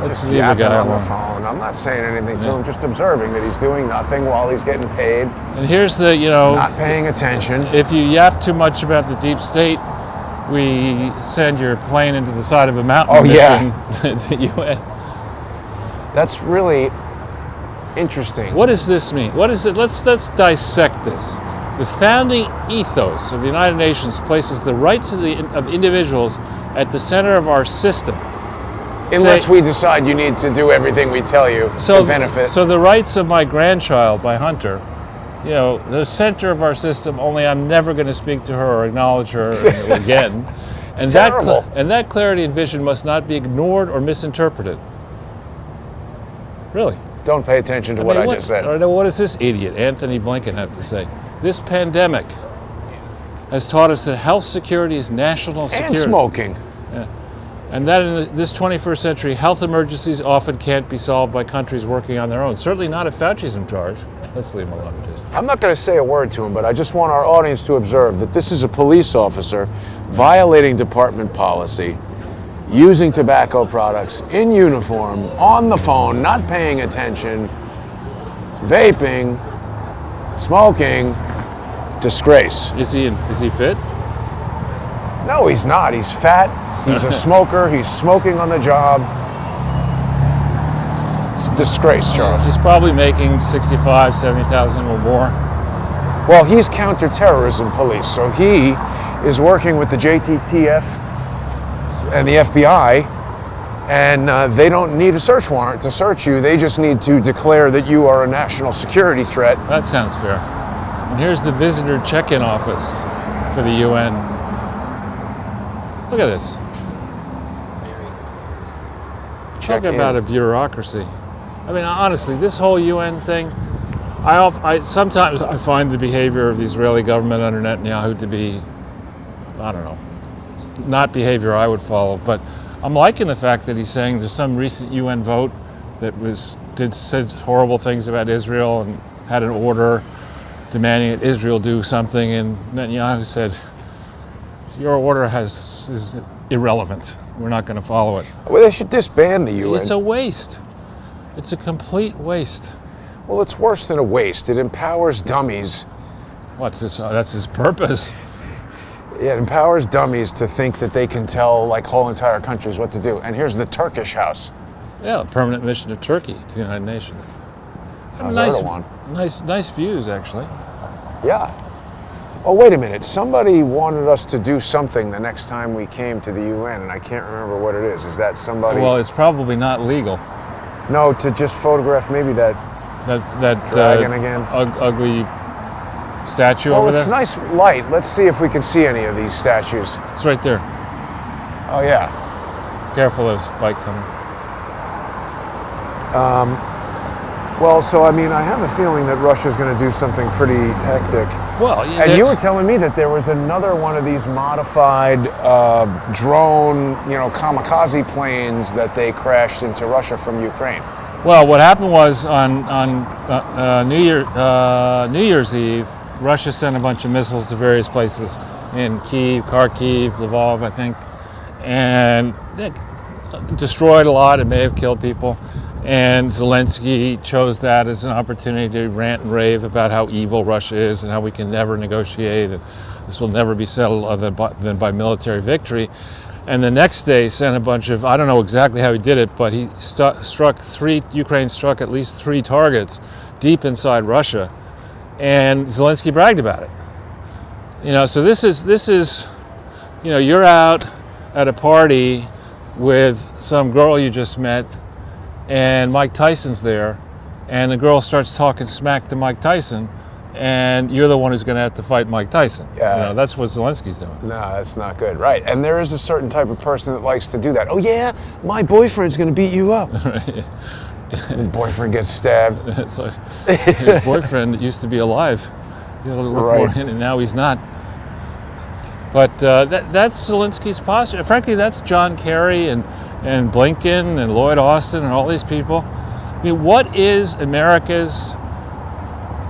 Let's Just leave a guy on the alone. phone. I'm not saying anything to him, just observing that he's doing nothing while he's getting paid, And here's the, not paying attention. if you yap too much about the deep state, we send your plane into the side of a mountain. Oh, yeah. mission to the UN. That's really interesting. What does this mean? What is it? Let's dissect this. The founding ethos of the United Nations places the rights of individuals at the center of our system. Unless we decide you need to do everything we tell you to benefit. So the rights of my grandchild by Hunter, the center of our system, only I'm never going to speak to her or acknowledge her again. And terrible. that clarity and vision must not be ignored or misinterpreted. Really. Don't pay attention to what I just said. Or what does this idiot, Anthony Blinken, have to say? This pandemic has taught us that health security is national security. And smoking. And that in this 21st century, health emergencies often can't be solved by countries working on their own. Certainly not if Fauci's in charge. Let's leave him alone. I'm not going to say a word to him, but I just want our audience to observe that this is a police officer violating department policy, using tobacco products in uniform, on the phone, not paying attention, vaping, smoking. Disgrace. Is he fit? No, he's not. He's fat. He's a smoker. He's smoking on the job. It's a disgrace, Charles. He's probably making 65, 70,000 or more. Well, he's counterterrorism police, so he is working with the JTTF and the FBI, and they don't need a search warrant to search you. They just need to declare that you are a national security threat. That sounds fair. And here's the visitor check-in office for the UN. Look at this. Talk about a bureaucracy. I mean, honestly, this whole UN thing, sometimes I find the behavior of the Israeli government under Netanyahu to be, I don't know, not behavior I would follow. But I'm liking the fact that he's saying there's some recent UN vote that said horrible things about Israel and had an order demanding that Israel do something, and Netanyahu said, your order is irrelevant. We're not going to follow it. Well, they should disband the UN. It's a waste. It's a complete waste. Well, it's worse than a waste. It empowers dummies. That's his purpose. It empowers dummies to think that they can tell like whole entire countries what to do. And here's the Turkish house. Yeah, a permanent mission of Turkey to the United Nations. How's nice, Erdogan? nice views, actually. Yeah. Oh, wait a minute. Somebody wanted us to do something the next time we came to the UN, and I can't remember what it is. Is that somebody? Well, it's probably not legal. No, to just photograph maybe that dragon again. Ugly statue well, over there. It's nice light. Let's see if we can see any of these statues. It's right there. Oh, yeah. Careful, there's a bike coming. Well, so I mean, I have a feeling that Russia's going to do something pretty hectic. Well, and you were telling me that there was another one of these modified drone, kamikaze planes that they crashed into Russia from Ukraine. Well, what happened was on New Year's Eve, Russia sent a bunch of missiles to various places in Kyiv, Kharkiv, Lvov, I think, and it destroyed a lot. It may have killed people. And Zelensky chose that as an opportunity to rant and rave about how evil Russia is and how we can never negotiate and this will never be settled other than by military victory. And the next day sent a bunch of, I don't know exactly how he did it, but he Ukraine struck at least 3 targets deep inside Russia. And Zelensky bragged about it. So this is, you're out at a party with some girl you just met, and Mike Tyson's there, and the girl starts talking smack to Mike Tyson, and you're the one who's going to have to fight Mike Tyson. Yeah. That's what Zelensky's doing. No, that's not good. Right. And there is a certain type of person that likes to do that. Oh, yeah, my boyfriend's going to beat you up. Right. The boyfriend gets stabbed. It's like, his boyfriend used to be alive. You got to look more in, and now he's not. But that's Zelensky's posture. Frankly, that's John Kerry and Blinken and Lloyd Austin and all these people. I mean, what is America's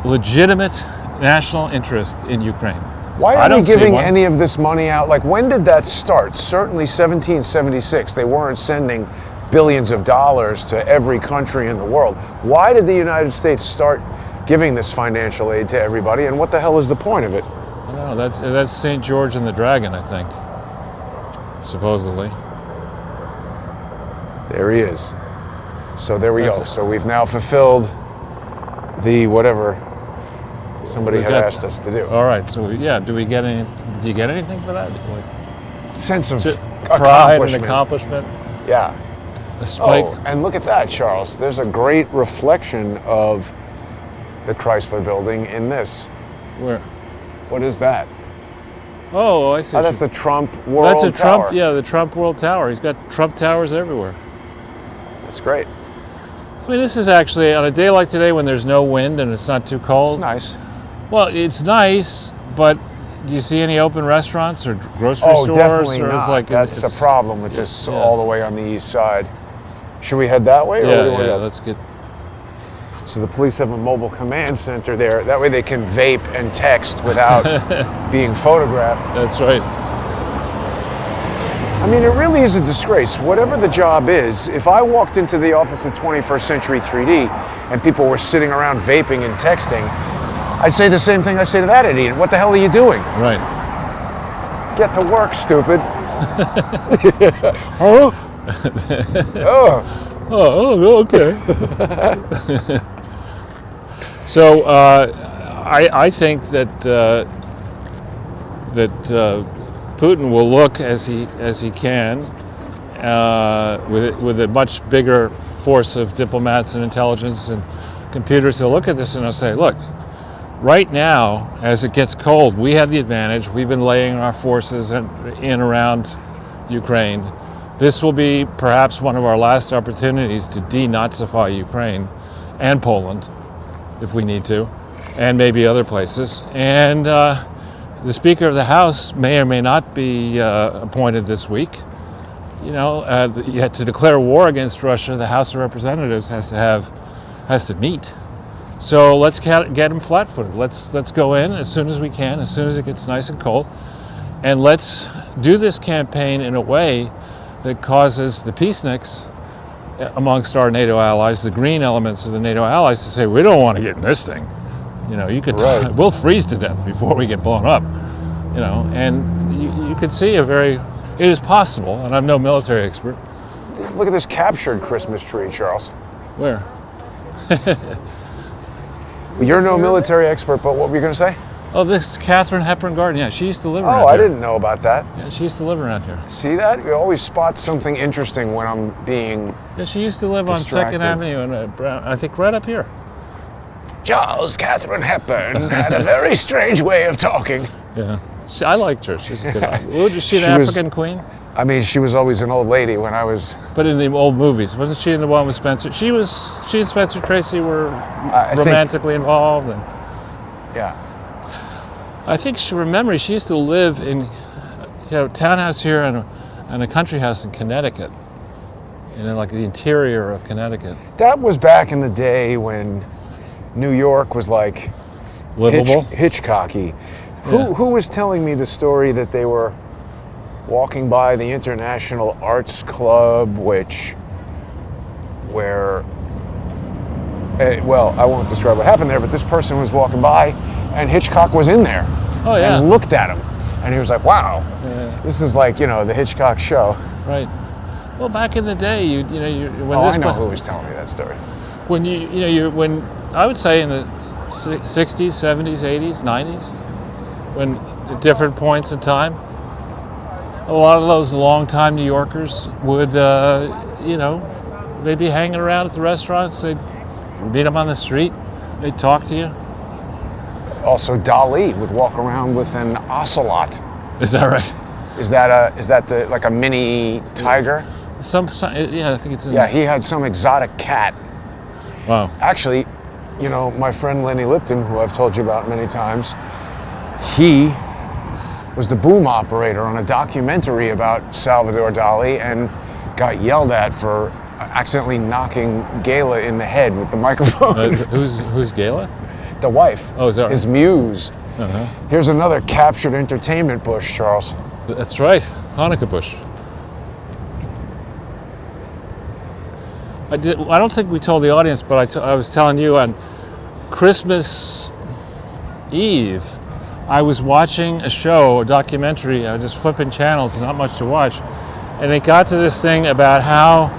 legitimate national interest in Ukraine? Why are they giving any of this money out? Like, when did that start? Certainly 1776. They weren't sending billions of dollars to every country in the world. Why did the United States start giving this financial aid to everybody, and what the hell is the point of it? I don't know. That's St. George and the Dragon, I think, supposedly. There he is. So there we go. So we've now fulfilled the whatever somebody had asked us to do. All right. So yeah, do you get anything for that? Sense of pride and accomplishment. Yeah. A spike. Oh, and look at that, Charles. There's a great reflection of the Chrysler Building in this. Where? What is that? Oh, I see. Oh, that's the Trump World Tower. That's a Trump. Yeah, the Trump World Tower. He's got Trump towers everywhere. That's great. I mean, this is actually, on a day like today when there's no wind and it's not too cold. It's nice. Well, it's nice, but do you see any open restaurants or grocery stores? Oh, definitely or not. That's the problem with this all the way on the east side. Should we head that way? Yeah, let's get... So the police have a mobile command center there. That way they can vape and text without being photographed. That's right. I mean, it really is a disgrace. Whatever the job is, if I walked into the office of 21st Century 3D and people were sitting around vaping and texting, I'd say the same thing I say to that idiot. What the hell are you doing? Right. Get to work, stupid. Huh? Oh, okay. So I think that Putin will look as he can with a much bigger force of diplomats and intelligence and computers. He'll look at this and he'll say, look, right now, as it gets cold, we have the advantage. We've been laying our forces in around Ukraine. This will be perhaps one of our last opportunities to denazify Ukraine and Poland, if we need to, and maybe other places. And the Speaker of the House may or may not be appointed this week. You had to declare war against Russia. The House of Representatives has to meet. So let's get them flat-footed. Let's go in as soon as we can, as soon as it gets nice and cold, and let's do this campaign in a way that causes the peaceniks amongst our NATO allies, the green elements of the NATO allies, to say, we don't want to get in this thing. You know, you could Right. we'll freeze to death before we get blown up. You know, and you could see it is possible, and I'm no military expert. Look at this captured Christmas tree, Charles. Where? You're no military expert, but what were you going to say? Oh, this Catherine Hepburn garden. Yeah, she used to live around Oh, here. I didn't know about that. Yeah, she used to live around here. See that? You always spot something interesting when I'm being Yeah, she used to live on Distracted. 2nd Avenue, and I think right up here. Charles Catherine Hepburn had a very strange way of talking. Yeah, I liked her. She's a good. Was she She an was- African queen? I mean, she was always an old lady when I was. But in the old movies, wasn't she in the one with Spencer? She and Spencer Tracy were I think- romantically involved, and Yeah. I think she used to live in, townhouse here and a country house in Connecticut, in like the interior of Connecticut. That was back in the day when New York was like Livable. Hitchcocky. Yeah. Who was telling me the story that they were walking by the International Arts Club, well, I won't describe what happened there, but this person was walking by, and Hitchcock was in there. Oh, yeah. And looked at him, and he was like, "Wow, Yeah. this is like the Hitchcock show." Right. Well, back in the day, when Oh, this I know who was telling me that story. when I would say in the 60s, 70s, 80s, 90s, when at different points in time, a lot of those longtime New Yorkers would, they'd be hanging around at the restaurants. They'd meet them on the street. They'd talk to you. Also, Dali would walk around with an ocelot. Is that right? Is that like a mini tiger? I think it's in. Yeah, he had some exotic cat. Wow. Actually, my friend Lenny Lipton, who I've told you about many times, he was the boom operator on a documentary about Salvador Dali and got yelled at for accidentally knocking Gala in the head with the microphone. Who's Gala? The wife. Oh, is that his right? muse. Uh-huh. Here's another captured entertainment bush, Charles. That's right, Hanukkah Bush. I don't think we told the audience, but I was telling you on Christmas Eve, I was watching a documentary. I was just flipping channels, there's not much to watch, and it got to this thing about how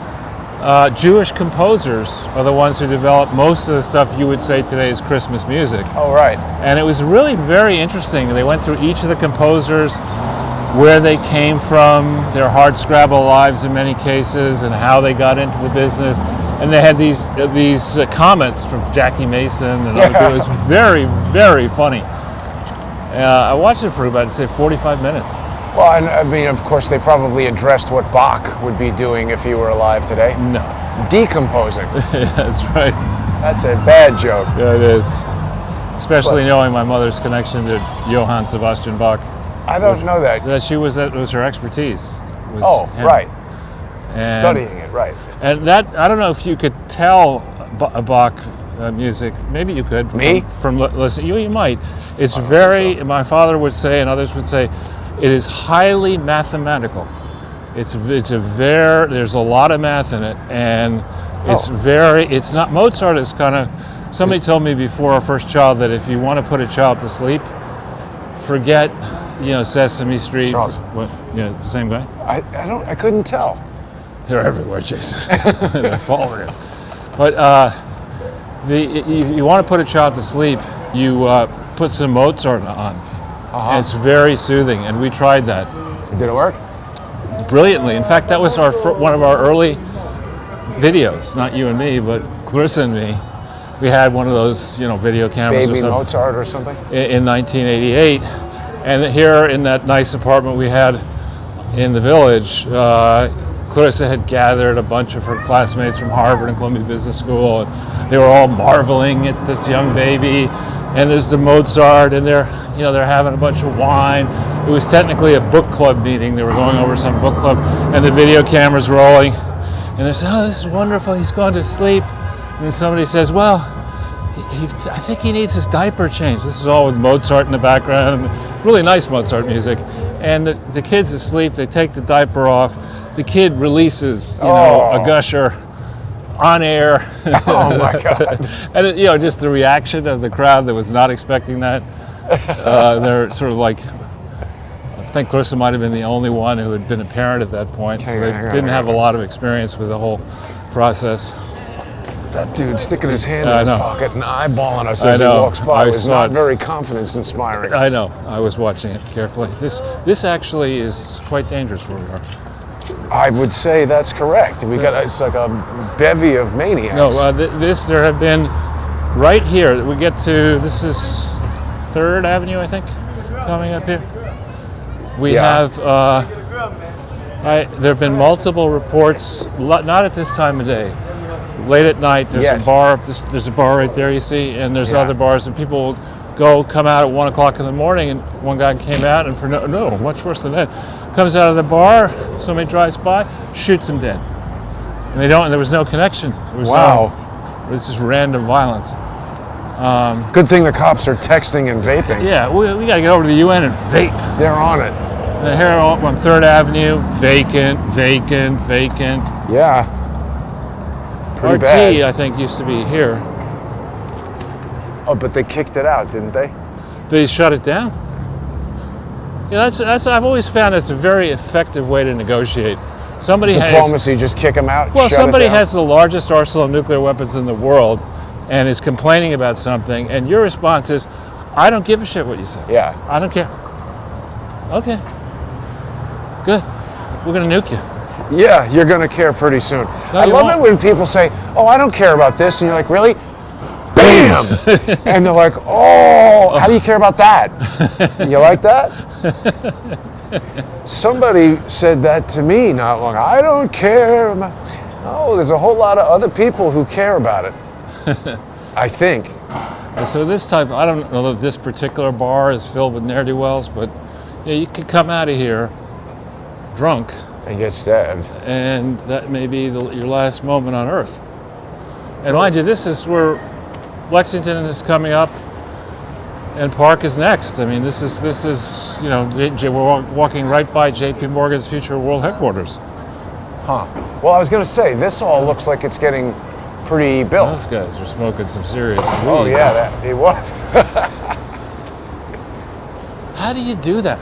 Jewish composers are the ones who develop most of the stuff you would say today is Christmas music. Oh, right. And it was really very interesting. They went through each of the composers, where they came from, their hardscrabble lives in many cases, and how they got into the business. And they had these comments from Jackie Mason and other people. It was very, very funny. I watched it for about, say, 45 minutes. Well, and I mean, of course, they probably addressed what Bach would be doing if he were alive today. No. Decomposing. That's right. That's a bad joke. Yeah, it is. Especially knowing my mother's connection to Johann Sebastian Bach. I don't know that. That was her expertise. Him. Right. And, Studying it, right. And that, I don't know if you could tell Bach music. Maybe you could. Me? From listening. You might. It's very, my father would say, and others would say, it is highly mathematical. There's a lot of math in it, and it's not, Mozart is kind of, somebody told me before our first child that if you want to put a child to sleep, forget, Sesame Street. Charles. What? It's the same guy? I couldn't tell. They're everywhere, Jason. They're followers. But if you want to put a child to sleep, you put some Mozart on. And it's very soothing, and we tried that. Did it work? Brilliantly. In fact, that was one of our early videos. Not you and me, but Clarissa and me. We had one of those, video cameras. Baby or something Mozart or something? in 1988. And here in that nice apartment we had in the Village, Clarissa had gathered a bunch of her classmates from Harvard and Columbia Business School, and they were all marveling at this young baby. And there's the Mozart, and they're having a bunch of wine. It was technically a book club meeting. They were going over some book club, and the video camera's rolling. And they say, "Oh, this is wonderful. He's gone to sleep." And then somebody says, "Well, I think he needs his diaper changed." This is all with Mozart in the background, really nice Mozart music. And the kid's asleep. They take the diaper off. The kid releases, a gusher, on air. Oh my God. And just the reaction of the crowd that was not expecting that. They're sort of like, I think Clarissa might have been the only one who had been a parent at that point, so they didn't have a lot of experience with the whole process. That dude sticking his hand in his pocket and eyeballing us as he walks by was not very confidence-inspiring. I know. I was watching it carefully. This actually is quite dangerous where we are. I would say that's correct. It's like a bevy of maniacs. No, there have been right here. We get to, this is 3rd Avenue, I think, coming up here. We have, there have been multiple reports, not at this time of day. Late at night, there's a bar. There's a bar right there, you see, and there's other bars, and people come out at 1 o'clock in the morning, and one guy came out, and for no, much worse than that, comes out of the bar, somebody drives by, shoots him dead, and there was no connection. It was it was just random violence. Good thing the cops are texting and vaping. Yeah, we got to get over to the UN and vape. They're on it. And here on 3rd Avenue, vacant. Yeah. Pretty RT, bad. I think, used to be here. Oh, but they kicked it out, didn't they? They shut it down. Yeah, that's. I've always found that's a very effective way to negotiate. Diplomacy, just kick them out. Well, somebody has the largest arsenal of nuclear weapons in the world, and is complaining about something, and your response is, "I don't give a shit what you say. Yeah. I don't care." Okay. Good. We're gonna nuke you. Yeah, you're going to care pretty soon. I love it when people say, "Oh, I don't care about this," and you're like, "Really?" Bam! And they're like, "Oh, how do you care about that?" You like that? Somebody said that to me not long. I don't care about. Oh, there's a whole lot of other people who care about it. I think. So this type, I don't know if this particular bar is filled with ne'er-do-wells, but you could come out of here drunk. And get stabbed. And that may be your last moment on Earth. And mind you, this is where Lexington is coming up, and Park is next. I mean, this is we're walking right by JPMorgan's future world headquarters. Huh. Well, I was going to say, this all looks like it's getting pretty built. Those guys are smoking some serious weed. Oh yeah, it was. How do you do that?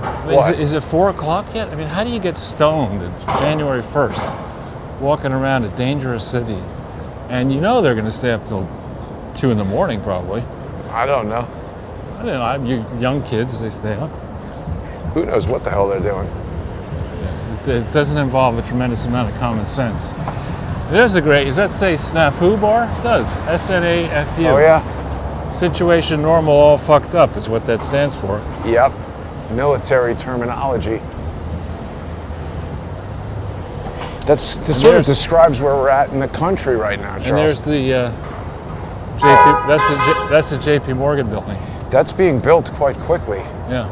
I mean, is it 4 o'clock yet? I mean, how do you get stoned January 1st, walking around a dangerous city? And they're going to stay up till 2 in the morning, probably. I don't know. I don't know. You young kids, they stay up. Who knows what the hell they're doing? It doesn't involve a tremendous amount of common sense. There's does that say Snafu Bar? It does. SNAFU. Oh, yeah. Situation normal, all fucked up is what that stands for. Yep. Military terminology. This sort of describes where we're at in the country right now, Charles. And there's the that's the JPMorgan building. That's being built quite quickly. Yeah.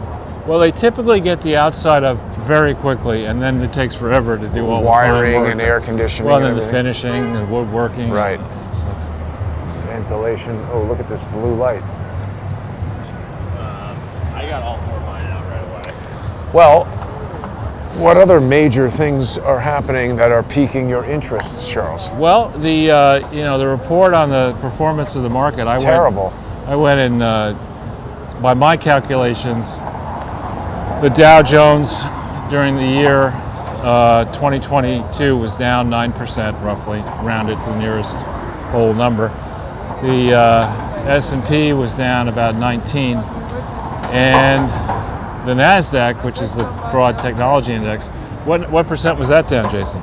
Well, they typically get the outside up very quickly, and then it takes forever to do all wiring the fine work. and air conditioning. Well, and and then the finishing and woodworking. Right. Ventilation. Oh, look at this blue light. I got all 4 of mine out right away. Well, what other major things are happening that are piquing your interests, Charles? Well, the report on the performance of the market. Terrible. I went in, by my calculations, the Dow Jones during the year 2022 was down 9% roughly, rounded to the nearest whole number. The S&P was down about 19, and the NASDAQ, which is the broad technology index, what percent was that down, Jason?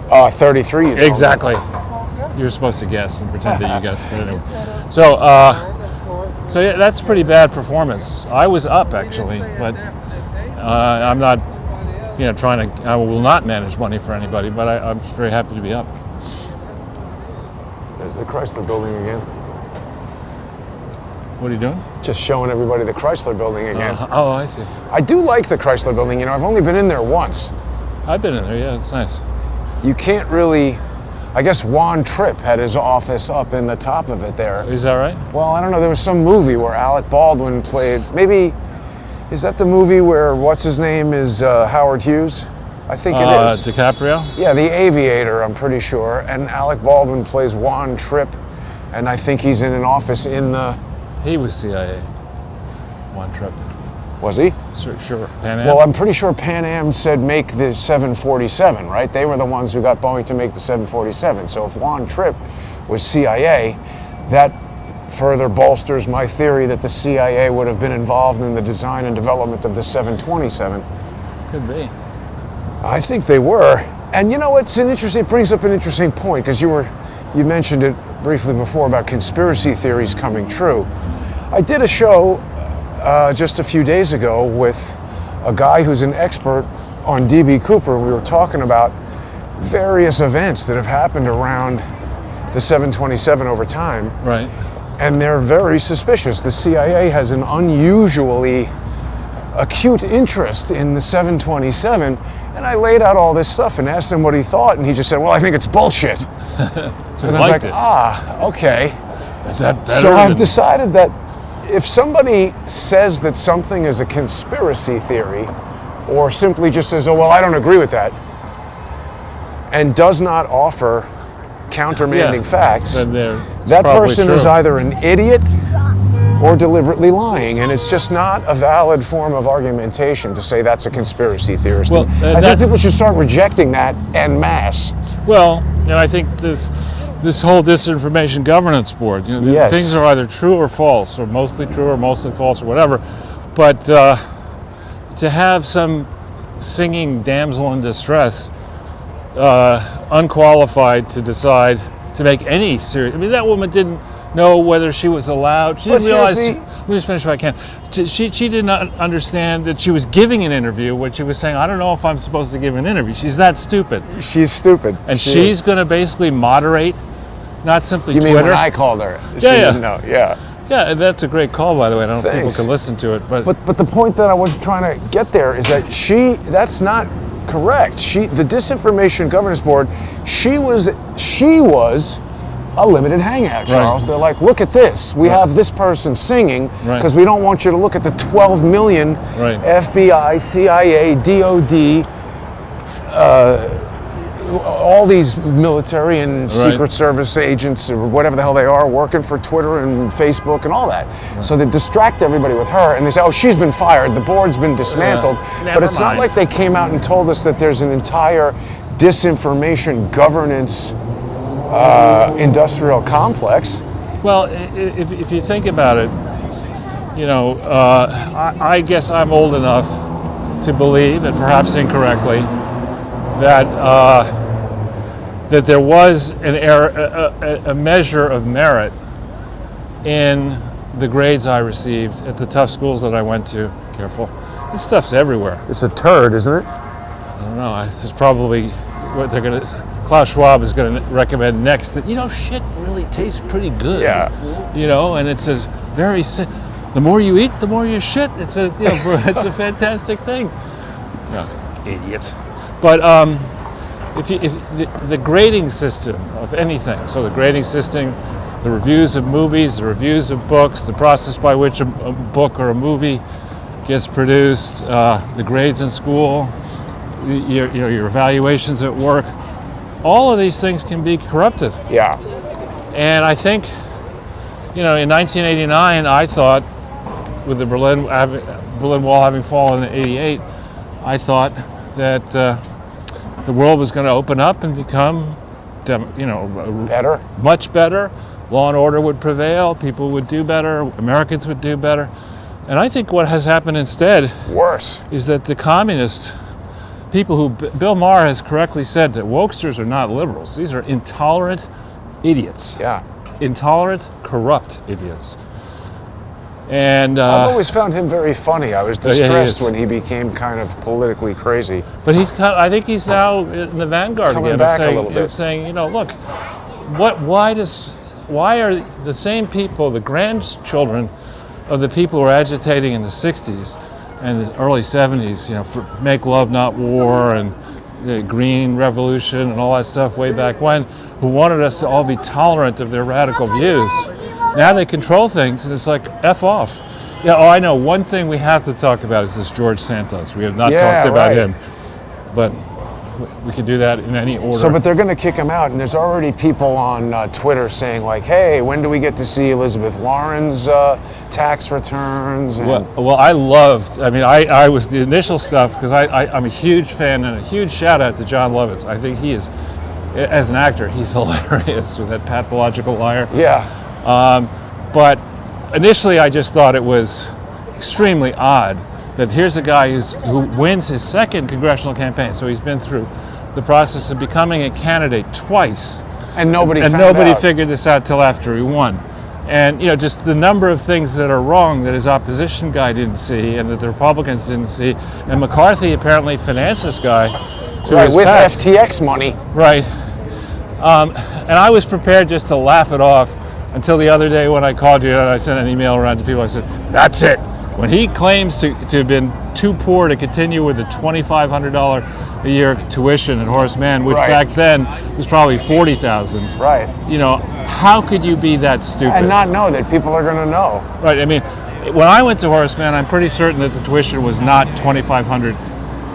33. Exactly. You were supposed to guess and pretend that you guessed, but anyway. So yeah, that's pretty bad performance. I was up actually, but I'm not, I will not manage money for anybody, but I'm very happy to be up. There's the Chrysler Building again. What are you doing? Just showing everybody the Chrysler Building again. Oh, I see. I do like the Chrysler Building. I've only been in there once. I've been in there, yeah, it's nice. You can't really, I guess Juan Tripp had his office up in the top of it there. Is that right? Well, I don't know. There was some movie where Alec Baldwin played, maybe, is that the movie where what's his name is Howard Hughes? I think it is. DiCaprio? Yeah, The Aviator, I'm pretty sure. And Alec Baldwin plays Juan Tripp, and I think he's in an office in the... He was CIA. One trip. Was he? Sure. Pan Am? Well, I'm pretty sure Pan Am said make the 747, right? They were the ones who got Boeing to make the 747. So if Juan Tripp was CIA, that further bolsters my theory that the CIA would have been involved in the design and development of the 727. Could be. I think they were. And you know, it brings up an interesting point, because you mentioned it briefly before about conspiracy theories coming true. I did a show just a few days ago with a guy who's an expert on D.B. Cooper. We were talking about various events that have happened around the 727 over time. Right. And they're very suspicious. The CIA has an unusually acute interest in the 727. And I laid out all this stuff and asked him what he thought, and he just said, well, I think it's bullshit. So and I was like, okay. Is that better? So I've decided that if somebody says that something is a conspiracy theory, or simply just says, oh, well, I don't agree with that, and does not offer countermanding facts, then that probably person true. is either an idiot or deliberately lying, and it's just not a valid form of argumentation to say that's a conspiracy theorist. Well, I think people should start rejecting that en masse. Well, and I think this whole Disinformation Governance Board, Yes. things are either true or false, or mostly true or mostly false, or whatever. But to have some singing damsel in distress, unqualified to decide to make any serious... I mean, that woman didn't know whether she was allowed. She didn't realize... Let me just finish if I can. She did not understand that she was giving an interview when she was saying, I don't know if I'm supposed to give an interview. She's that stupid. She's stupid. And she's going to basically moderate, not simply You Twitter. mean when I called her? She didn't know, yeah. Yeah, that's a great call, by the way. I don't know if Thanks. people can listen to it. But the point that I was trying to get there is that that's not correct. The Disinformation Governance Board, she was a limited hangout, Charles. They're like, look at this. We have this person singing because we don't want you to look at the 12 million FBI, CIA, DOD, all these military and Secret Service agents or whatever the hell they are working for Twitter and Facebook and all that. So they distract everybody with her, and they say, oh, she's been fired, the board's been dismantled. But it's not like they came out and told us that there's an entire disinformation governance industrial complex. Well, if you think about it, I guess I'm old enough to believe, and perhaps incorrectly, that there was a measure of merit in the grades I received at the tough schools that I went to. Careful, this stuff's everywhere. It's a turd, isn't it? I don't know. It's probably what they're going to. Klaus Schwab is going to recommend next that shit really tastes pretty good. Yeah. And it says very. The more you eat, the more you shit. It's a it's a fantastic thing. Yeah, idiot. But if the grading system of anything, so the grading system, the reviews of movies, the reviews of books, the process by which a book or a movie gets produced, the grades in school, your evaluations at work, all of these things can be corrupted. Yeah. And I think, in 1989, I thought, with the Berlin Wall having fallen in '88, I thought that the world was going to open up and become, better, much better. Law and order would prevail. People would do better. Americans would do better. And I think what has happened instead, worse, is that the communist people who Bill Maher has correctly said that wokesters are not liberals. These are intolerant idiots. Yeah. Intolerant, corrupt idiots. And I've always found him very funny. I was distressed he when he became kind of politically crazy. But I think he's now in the vanguard Coming again. back a little bit. Saying, look, why are the same people, the grandchildren of the people who were agitating in the 60s and the early 70s, for Make Love Not War and the Green Revolution and all that stuff way back when, who wanted us to all be tolerant of their radical views. Now they control things, and it's like, F off. Yeah, I know. One thing we have to talk about is this George Santos. We have not talked about him. But we can do that in any order. So, but they're going to kick him out, and there's already people on Twitter saying like, "Hey, when do we get to see Elizabeth Warren's tax returns?" And Well, I loved. I mean, I was the initial stuff because I'm a huge fan, and a huge shout out to John Lovitz. I think he is, as an actor, he's hilarious with that pathological liar. yeah, But initially, I just thought it was extremely odd that here's a guy who wins his second congressional campaign. So he's been through the process of becoming a candidate twice. and nobody Figured this out till after he won. And just the number of things that are wrong that his opposition guy didn't see and that the Republicans didn't see. And McCarthy apparently financed this guy through right, his with PAC. FTX money. Right. And I was prepared just to laugh it off until the other day when I called you and I sent an email around to people. I said, that's it. When he claims to have been too poor to continue with the $2,500 a year tuition at Horace Mann, which Right. back then was probably $40,000. Right. How could you be that stupid? And not know that people are going to know. Right. I mean, when I went to Horace Mann, I'm pretty certain that the tuition was not $2,500.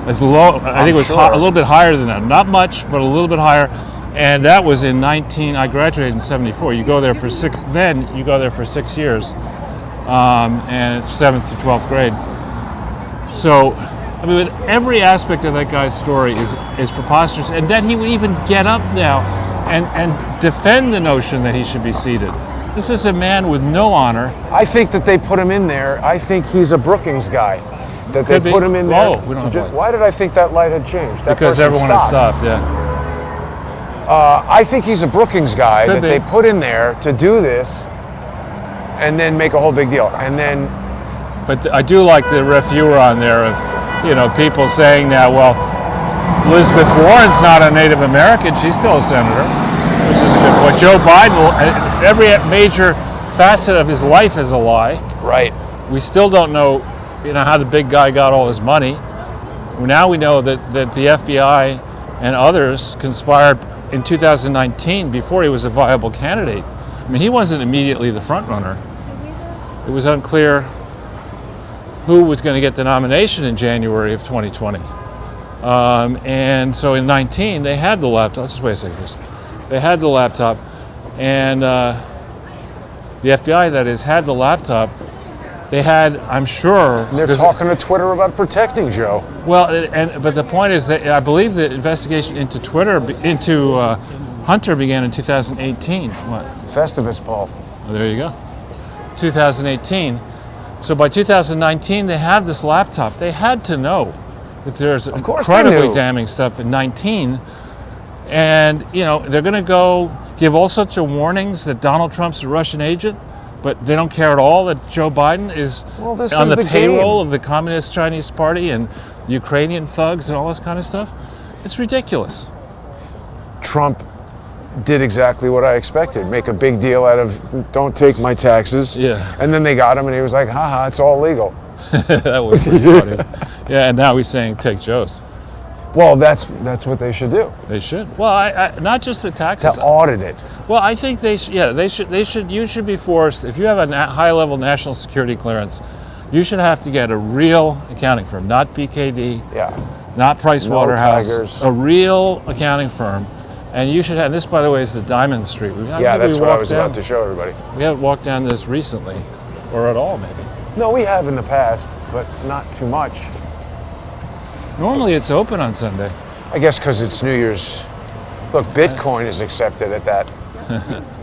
As low, I think it was sure. a little bit higher than that. Not much, but a little bit higher. And that was in I graduated in '74. You go there for 6 years, and 7th to 12th grade. So, I mean, every aspect of that guy's story is preposterous. And then he would even get up now and defend the notion that he should be seated. This is a man with no honor. I think that they put him in there. I think he's a Brookings guy. That they Could be. put him in there. Oh, we don't have light. Why did I think that light had changed? That Because person everyone had stopped, yeah. I think he's a Brookings guy Could that be. they put in there to do this and then make a whole big deal. And then, But I do like the ref you were on there of, people saying now, well, Elizabeth Warren's not a Native American, she's still a senator, which is a good point. Joe Biden, every major facet of his life is a lie. right. We still don't know, how the big guy got all his money. Now we know that the FBI and others conspired in 2019 before he was a viable candidate. I mean, he wasn't immediately the front runner. It was unclear who was going to get the nomination in January of 2020. And so in 19, they had the laptop. Just wait a second, Chris. They had the laptop, and the FBI, that is, had the laptop. They had, I'm sure... And they're talking to Twitter about protecting Joe. Well, but the point is that I believe the investigation into Hunter began in 2018. What? Festivus, Paul. Well, there you go. 2018. So by 2019, they have this laptop. They had to know that there's course they incredibly knew. damning stuff in 19. And, they're going to go give all sorts of warnings that Donald Trump's a Russian agent, but they don't care at all that Joe Biden is Well, this on is the the payroll game. of the Communist Chinese Party and Ukrainian thugs and all this kind of stuff. It's ridiculous. Trump did exactly what I expected. Make a big deal out of, don't take my taxes. Yeah. And then they got him and he was like, haha, it's all legal. That was pretty funny. Yeah, and now he's saying take Joe's. Well, that's what they should do. They should. Well, I not just the taxes. To audit it. Well, I think they should. You should be forced, if you have a high-level national security clearance, you should have to get a real accounting firm, not BKD, Yeah. not Pricewaterhouse, Tigers. a real accounting firm. And you should have, this by the way is the Diamond Street. Yeah, that's what I was about to show everybody. We haven't walked down this recently, or at all maybe. No, we have in the past, but not too much. Normally it's open on Sunday. I guess because it's New Year's. Look, Bitcoin is accepted at that.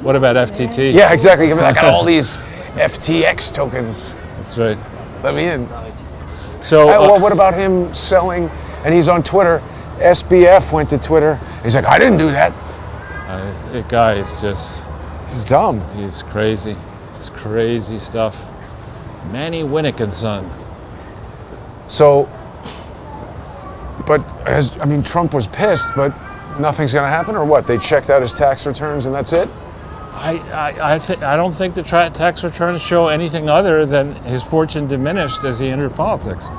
What about FTT? Yeah, exactly. I got all these FTX tokens. That's right. Let me in. So, Well, what about him selling? And he's on Twitter. SBF went to Twitter. He's like, I didn't do that. the guy is just, He's dumb. he's crazy. It's crazy stuff. Manny Winnick son. So, but Trump was pissed, but nothing's going to happen, or what? They checked out his tax returns and that's it? I don't think the tax returns show anything other than his fortune diminished as he entered politics.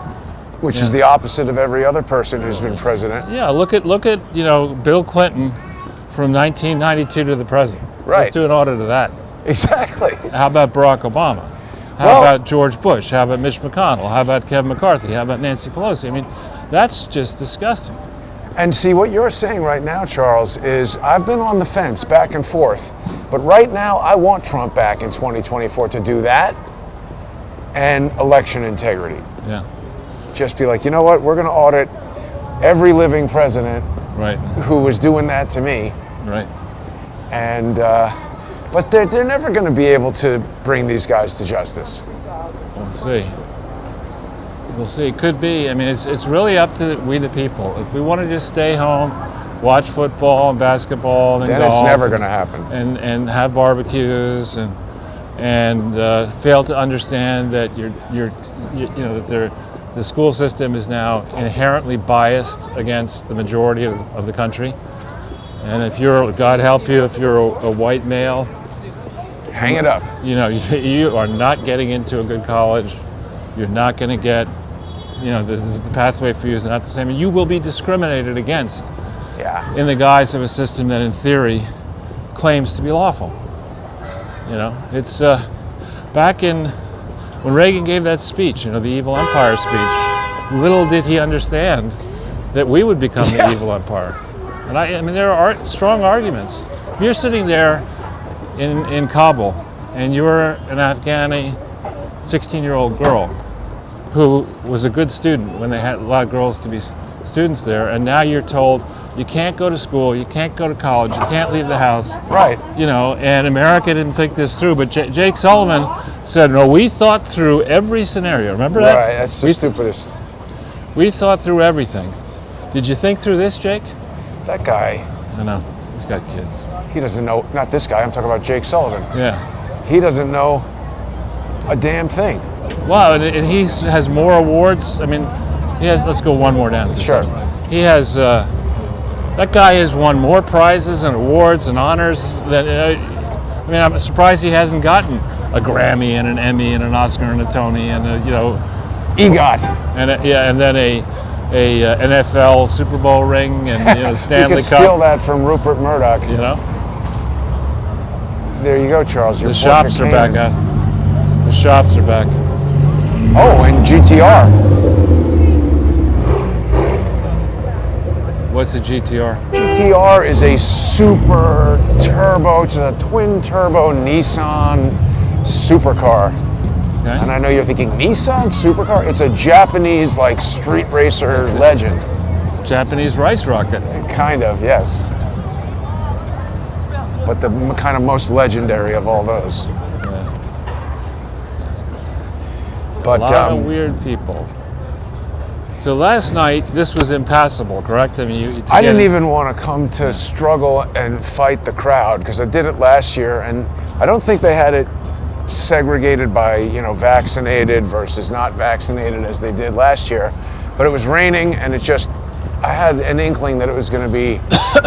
Which is the opposite of every other person who's been president. Yeah, look at Bill Clinton from 1992 to the present. Right. Let's do an audit of that. Exactly. How about Barack Obama? How about George Bush? How about Mitch McConnell? How about Kevin McCarthy? How about Nancy Pelosi? I mean, that's just disgusting. And see, what you're saying right now, Charles, is I've been on the fence back and forth. But right now, I want Trump back in 2024 to do that and election integrity. Yeah. Just be like, you know what? We're going to audit every living president Right. who was doing that to me. Right. And but they're never going to be able to bring these guys to justice. We'll see. We'll see. It could be. I mean, it's really up to we the people. If we want to just stay home, watch football and basketball and Then golf, it's never going to happen. and have barbecues and fail to understand that the school system is now inherently biased against the majority of the country. And if you're, God help you, if you're a white male, Hang it up. you know, you are not getting into a good college. You're not going to get, the pathway for you is not the same. And you will be discriminated against Yeah. in the guise of a system that in theory claims to be lawful. It's back in when Reagan gave that speech, the evil empire speech, little did he understand that we would become the evil empire. And I mean, there are strong arguments. If you're sitting there in Kabul and you're an Afghani 16-year-old girl who was a good student when they had a lot of girls to be students there, and now you're told you can't go to school, you can't go to college, you can't leave the house. Right. And America didn't think this through, but Jake Sullivan said, no, we thought through every scenario. Remember that? Right. That's the stupidest. We thought through everything. Did you think through this, Jake? That guy, I know. He's got kids. he doesn't know. Not this guy. I'm talking about Jake Sullivan. Yeah. He doesn't know a damn thing. Wow, and he has more awards. I mean, he has. Let's go one more down. Sure. He has. That guy has won more prizes and awards and honors than. I mean, I'm surprised he hasn't gotten a Grammy and an Emmy and an Oscar and a Tony and EGOT. and then a NFL Super Bowl ring and Stanley You could Cup. steal that from Rupert Murdoch. There you go, Charles. The shops are back on. The shops are back. Oh, and GTR. What's a GTR? GTR is a super turbo, it's a twin turbo Nissan supercar. Okay. And I know you're thinking Nissan supercar? It's a Japanese street racer legend. Japanese rice rocket. Kind of, yes. But the kind of most legendary of all those. But A lot of weird people. So last night, this was impassable, correct? I mean, I didn't even want to come to struggle and fight the crowd because I did it last year, and I don't think they had it segregated by vaccinated versus not vaccinated as they did last year. But it was raining, and I had an inkling that it was going to be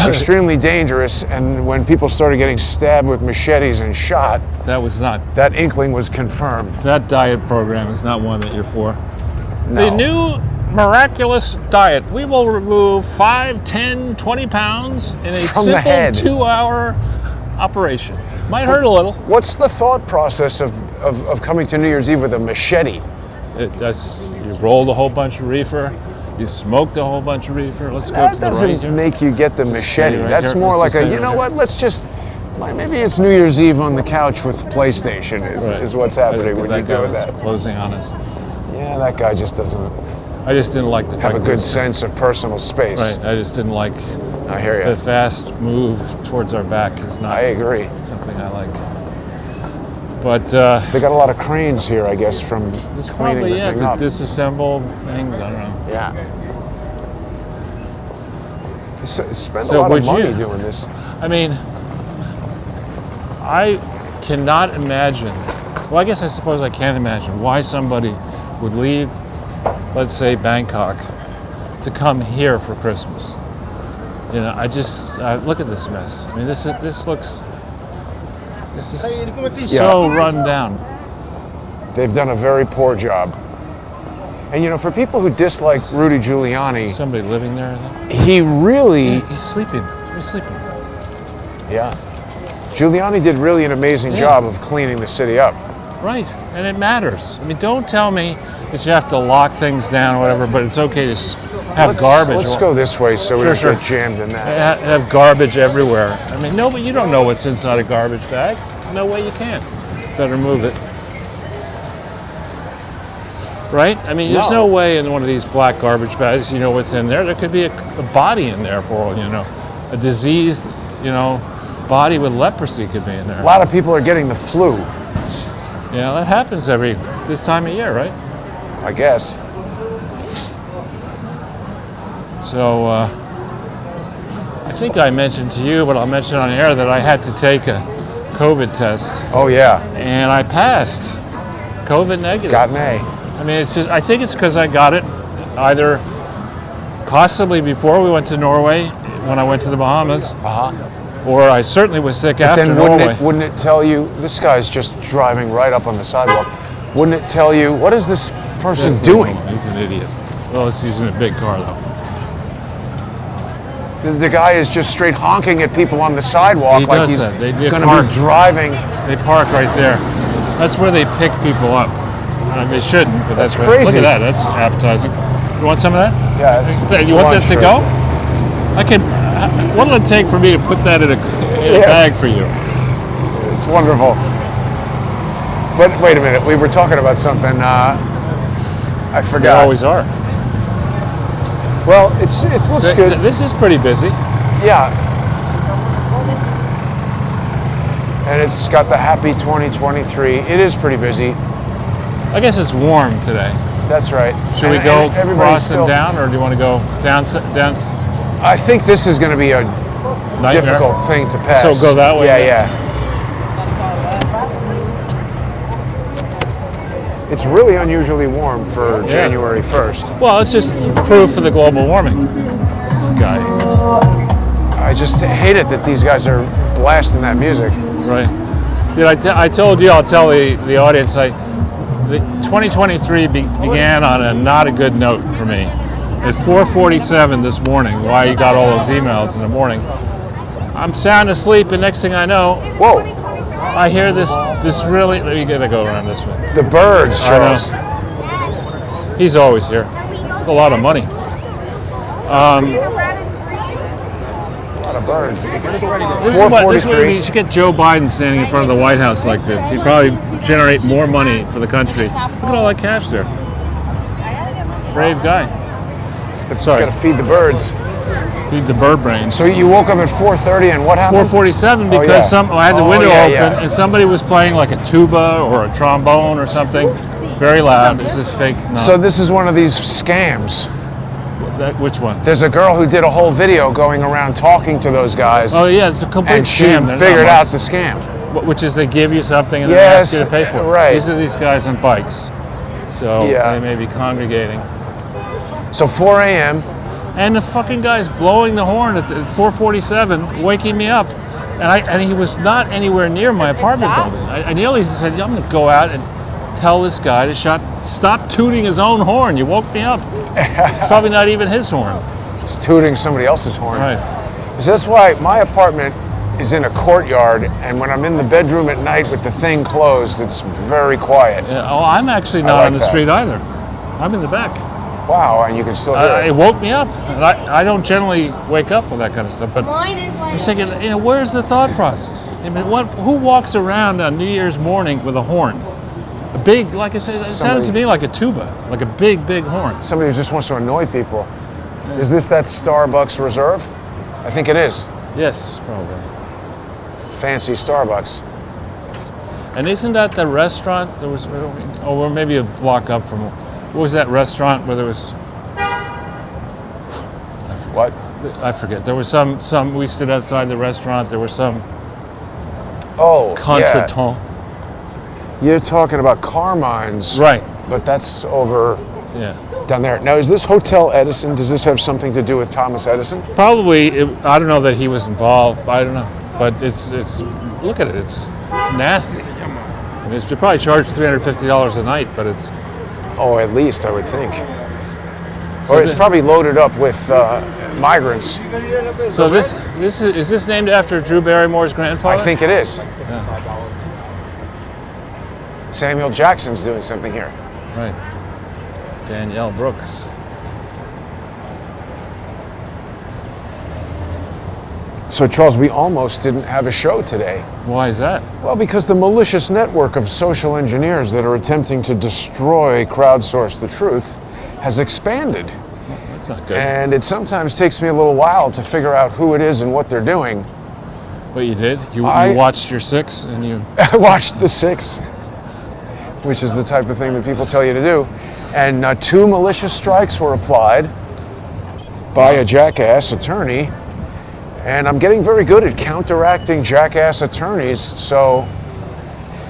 extremely dangerous. And when people started getting stabbed with machetes and shot, that inkling was confirmed. That diet program is not one that you're for. No. The new miraculous diet. We will remove 5, 10, 20 pounds in a From the simple head. 2-hour operation. Might hurt a little. What's the thought process of coming to New Year's Eve with a machete? You rolled a whole bunch of reefer. You smoked a whole bunch of reefer. Let's go That to the right doesn't here. make you get the machete. right That's here. more Let's like just a, stay right what, let's just, maybe it's New Year's Eve on the couch with PlayStation Right. is what's happening when you That guy do was that. closing on us. Yeah, that guy just doesn't I just didn't like the have fact a that- good sense of personal space. Right. I just didn't like I hear the you. fast move towards our back is not I agree. something I like. But They got a lot of cranes here, I guess, from it's cleaning probably the thing to up. disassemble things. I don't know. Yeah. You spend So a lot would of money you- doing this. I mean, I cannot imagine. Well, I guess I suppose I can imagine why somebody would leave, let's say, Bangkok, to come here for Christmas. I look at this mess. I mean, this looks. This is so run down. They've done a very poor job. And for people who dislike Rudy Giuliani, Somebody living there. I think. he really, He's sleeping. He's sleeping. yeah. Giuliani did really an amazing Yeah. job of cleaning the city up. Right, and it matters. I mean, don't tell me that you have to lock things down or whatever, but it's okay to have garbage. Let's go this way so we Sure, don't sure. get jammed in that. Have garbage everywhere. I mean, no, but you don't know what's inside a garbage bag. No way you can. Better move it. Right? I mean, there's no way in one of these black garbage bags you know what's in there. There could be a body in there for all you know. A diseased, body with leprosy could be in there. A lot of people are getting the flu, Yeah, that happens this time of year, right? I guess. So, I think I mentioned to you, but I'll mention on air that I had to take a COVID test, Oh, yeah. and I passed. COVID negative. Got an A. I mean, I think it's because I got it either possibly before we went to Norway, when I went to the Bahamas, or I certainly was sick after Then Norway. wouldn't it tell you, this guy's just driving right up on the sidewalk, wouldn't it tell you, what is this person doing? He's an idiot. Well, he's in a big car, though. The guy is just straight honking at people on the sidewalk He like does he's that. They going to park. be driving. They park right there. That's where they pick people up. I mean, they shouldn't, but that's That's where. crazy. Look at that. That's appetizing. You want some of that? Yeah, You want that to go? I can. What'll it take for me to put that in a bag for you? It's wonderful. But wait a minute, we were talking about something. I They forgot. always are. Well, it looks good. This is pretty busy. Yeah. And it's got the happy 2023. It is pretty busy. I guess it's warm today. That's right. Should we And go everybody's cross still- and down, or do you want to go down? I think this is going to be a Nightmare? difficult thing to pass. So go that way, Yeah, then? yeah. It's really unusually warm for January 1st. Well, it's just proof of the global warming. This guy, I just hate it that these guys are blasting that music. right? Dude, I told you, I'll tell the audience, the 2023 began on a not a good note for me. At 4:47 this morning, why you got all those emails in the morning, I'm sound asleep, and next thing I know, Whoa, I hear this really, you gotta go around this way. the birds, I know. Charles. He's always here. It's a lot of money. A lot of birds. This is what you should get Joe Biden standing in front of the White House like this. He'd probably generate more money for the country. Look at all that cash there. Brave guy. Sorry. Got to feed the birds. Feed the bird brains. So you woke up at 4:30 and what happened? 4:47 Oh, because yeah. I had the window yeah, open yeah. and somebody was playing like a tuba or a trombone or something, very loud. Is this fake? No. So this is one of these scams. Which one? There's a girl who did a whole video going around talking to those guys, Oh yeah, it's a complete and she scam. They're figured not out the scam. which is they give you something and Yes, then ask you to pay for it. right. These are these guys on bikes, so Yeah. they may be congregating. So 4 a.m. And the fucking guy's blowing the horn at 4:47, waking me up, and he was not anywhere near my apartment building. I nearly said, "I'm going to go out and tell this guy to stop tooting his own horn. You woke me up." It's probably not even his horn. He's tooting somebody else's horn. Right. So that's why my apartment is in a courtyard, and when I'm in the bedroom at night with the thing closed, it's very quiet. Yeah, oh, I'm actually I not like on the that. street either. I'm in the back. Wow, and you can still hear It it. woke me up, and I don't generally wake up with that kind of stuff. But I was thinking, where's the thought process? I mean, who walks around on New Year's morning with a horn? A big, like I said, it sounded to me like a tuba, like a big, big horn. Somebody who just wants to annoy people. Is this that Starbucks Reserve? I think it is. Yes, probably. Fancy Starbucks. And isn't that the restaurant? There was, or maybe a block up from. What was that restaurant where there was? What? I forget. There was some. We stood outside the restaurant. There was some Oh, yeah. contretemps. You're talking about Carmine's. Right. But that's over Yeah. down there. Now, is this Hotel Edison? Does this have something to do with Thomas Edison? Probably. I don't know that he was involved. I don't know. But it's. Look at it. It's nasty. I mean, they probably charged $350 a night, but it's. Oh, at least I would think. So Or it's probably loaded up with migrants. So is this named after Drew Barrymore's grandfather? I think it is. Samuel Jackson's doing something here. Right. Danielle Brooks. So, Charles, we almost didn't have a show today. Why is that? Well, because the malicious network of social engineers that are attempting to destroy Crowdsource the Truth has expanded. That's not good. And it sometimes takes me a little while to figure out who it is and what they're doing. But you did? You I- watched your 6 and you... I watched The Six, which is the type of thing that people tell you to do. And 2 malicious strikes were applied by a jackass attorney. And I'm getting very good at counteracting jackass attorneys. So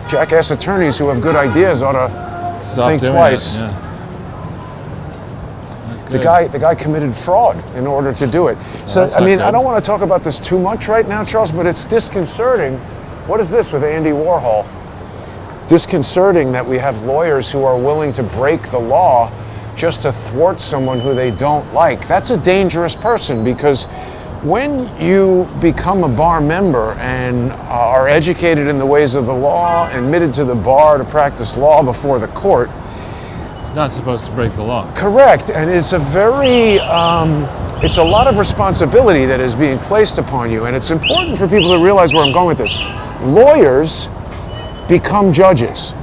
jackass attorneys who have good ideas ought to Stop think doing twice. it, yeah. The guy committed fraud in order to do it. So, that's I not mean, good. I don't want to talk about this too much right now, Charles, but it's disconcerting. What is this with Andy Warhol? Disconcerting that we have lawyers who are willing to break the law just to thwart someone who they don't like. That's a dangerous person, because when you become a bar member and are educated in the ways of the law, admitted to the bar to practice law before the court, Not supposed to break the law. correct, and it's a very, it's a lot of responsibility that is being placed upon you, and it's important for people to realize where I'm going with this. Lawyers become judges.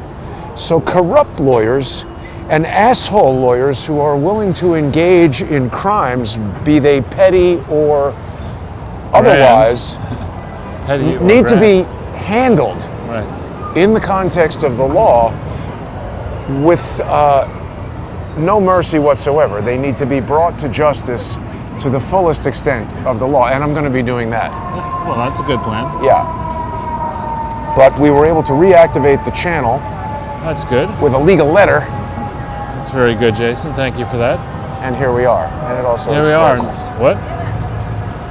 So corrupt lawyers and asshole lawyers who are willing to engage in crimes, be they petty or otherwise, Petty or need to grand. be handled Right. in the context of the law with no mercy whatsoever. They need to be brought to justice to the fullest extent of the law, and I'm going to be doing that. Well, that's a good plan. Yeah. But we were able to reactivate the channel That's good. with a legal letter, That's very good, Jason. Thank you for that. and here we are. And it also Here we are. exposes- What?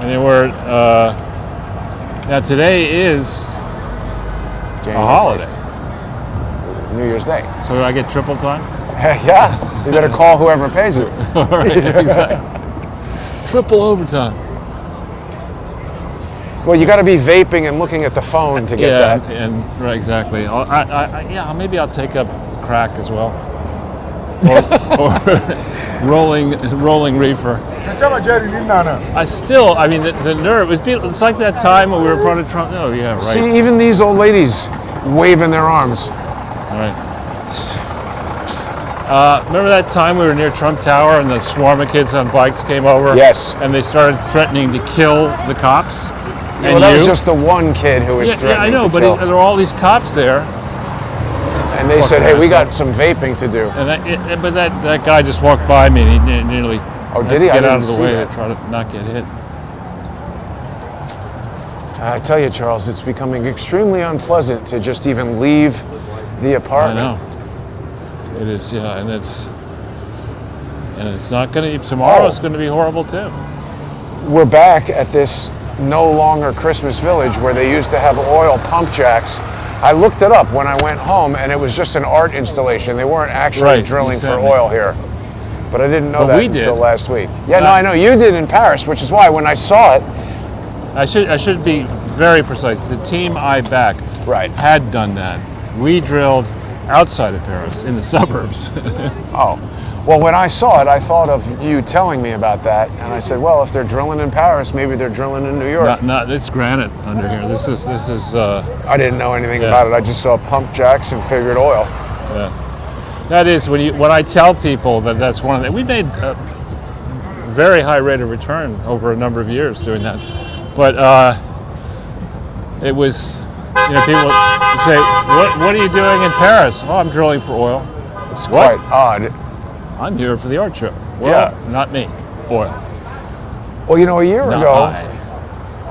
And then we're, now today is a January holiday. 1st, New Year's Day. So I get triple time? Yeah, you better call whoever pays you. All right, exactly. Triple overtime. Well, you got to be vaping and looking at the phone to get Yeah, that. and right, exactly. Yeah, maybe I'll take up crack as well. Or rolling reefer. I mean, the nerve. It's like that time when we were in front of Trump. Oh, yeah, right. See, even these old ladies waving their arms. All right. Remember that time we were near Trump Tower and the swarm of kids on bikes came over? Yes. And they started threatening to kill the cops? Well, that was just the one kid who was threatening Yeah, I know, to but kill. there were all these cops there. And they said, hey, we asshole. got some vaping to do. And that guy just walked by me and he nearly Oh, had did to he? I get out didn't of the see way that. to try to not get hit. I tell you, Charles, it's becoming extremely unpleasant to just even leave the I apartment. know. It is, yeah, and it's not going to. Tomorrow it's going to be horrible too. We're back at this no longer Christmas Village where they used to have oil pump jacks. I looked it up when I went home, and it was just an art installation. They weren't actually Right, drilling you for sent me. oil here. But I didn't know But that we until did. last week. Yeah, no, I know you did in Paris, which is why when I saw it, I should be very precise. The team I backed Right. had done that. We drilled outside of Paris in the suburbs. oh, well, when I saw it, I thought of you telling me about that, and I said, well, if they're drilling in Paris, maybe they're drilling in New York. not it's granite under here. This is I didn't know anything Yeah. about it. I just saw pump jacks and figured oil. that is when I tell people that's one of the, we made a very high rate of return over a number of years doing that, but it was people say what are you doing in Paris? Oh, I'm drilling for oil. It's What? quite odd. I'm here for the art show. Well, Yeah. not me. Oil. Well, a year Not ago I.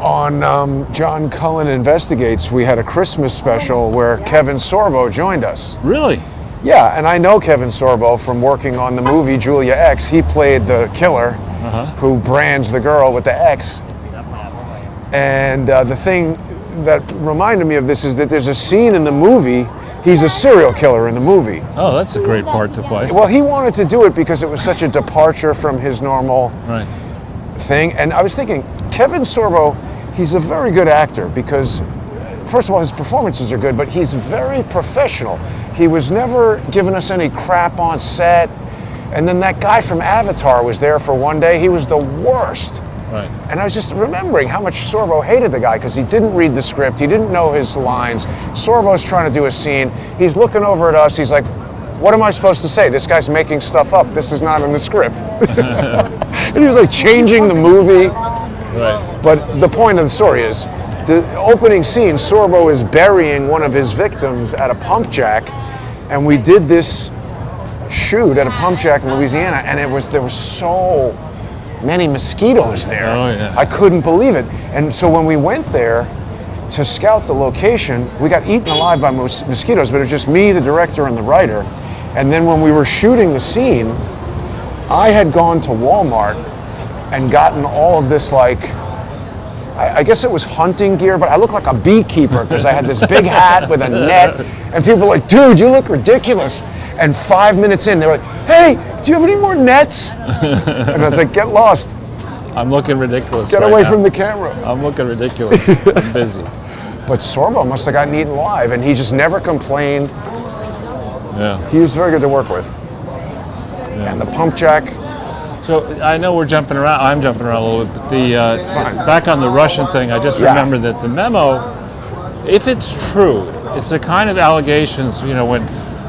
on John Cullen Investigates, we had a Christmas special where Kevin Sorbo joined us. Really? Yeah, and I know Kevin Sorbo from working on the movie Julia X. He played the killer who brands the girl with the X. And the thing that reminded me of this is that there's a scene in the movie. He's a serial killer in the movie. Oh, that's a great part to play. Well, he wanted to do it because it was such a departure from his normal Right. thing. And I was thinking, Kevin Sorbo, he's a very good actor because, first of all, his performances are good, but he's very professional. He was never giving us any crap on set. And then that guy from Avatar was there for one day. He was the worst. Right. And I was just remembering how much Sorbo hated the guy because he didn't read the script, he didn't know his lines. Sorbo's trying to do a scene, he's looking over at us, he's like, what am I supposed to say? This guy's making stuff up, this is not in the script. And he was like changing the movie. Right. But the point of the story is, the opening scene, Sorbo is burying one of his victims at a pump jack, and we did this shoot at a pump jack in Louisiana, and there was so many mosquitoes there. Oh, yeah. I couldn't believe it. And so when we went there to scout the location, we got eaten alive by mosquitoes, but it was just me, the director, and the writer. And then when we were shooting the scene, I had gone to Walmart and gotten all of this, like, I guess it was hunting gear, but I looked like a beekeeper because I had this big hat with a net, and people were like, dude, you look ridiculous. And 5 minutes in, they were like, hey, do you have any more nets? And I was like, get lost. I'm looking ridiculous. Get right away now. from the camera. I'm looking ridiculous. I'm busy. But Sorbo must have gotten eaten alive, and he just never complained. Yeah. He was very good to work with. Yeah. And the pump jack. So I know we're jumping around. I'm jumping around a little bit. But fine. back on the Russian thing, I just Yeah. remember that the memo, if it's true, it's the kind of allegations, when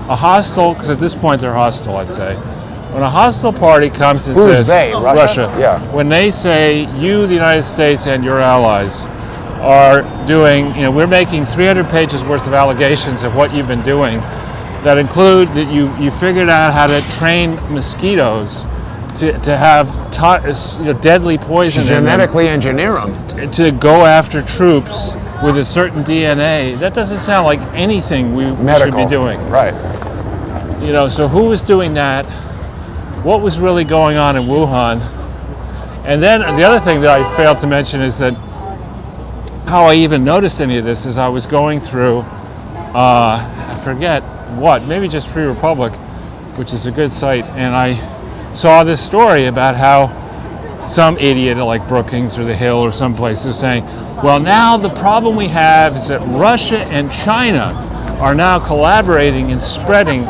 a hostile, because at this point they're hostile, I'd say. When a hostile party comes and Who's says, they? Russia? Yeah. When they say, you, the United States, and your allies are doing, we're making 300 pages worth of allegations of what you've been doing that include that you figured out how to train mosquitoes to have deadly poison in them, Genetically engineer them. to go after troops with a certain DNA. That doesn't sound like anything we should be doing. Right. So who was doing that? What was really going on in Wuhan? And then the other thing that I failed to mention is that how I even noticed any of this is I was going through, I forget what, maybe just Free Republic, which is a good site, and I saw this story about how some idiot like Brookings or The Hill or some place is saying, well, now the problem we have is that Russia and China are now collaborating and spreading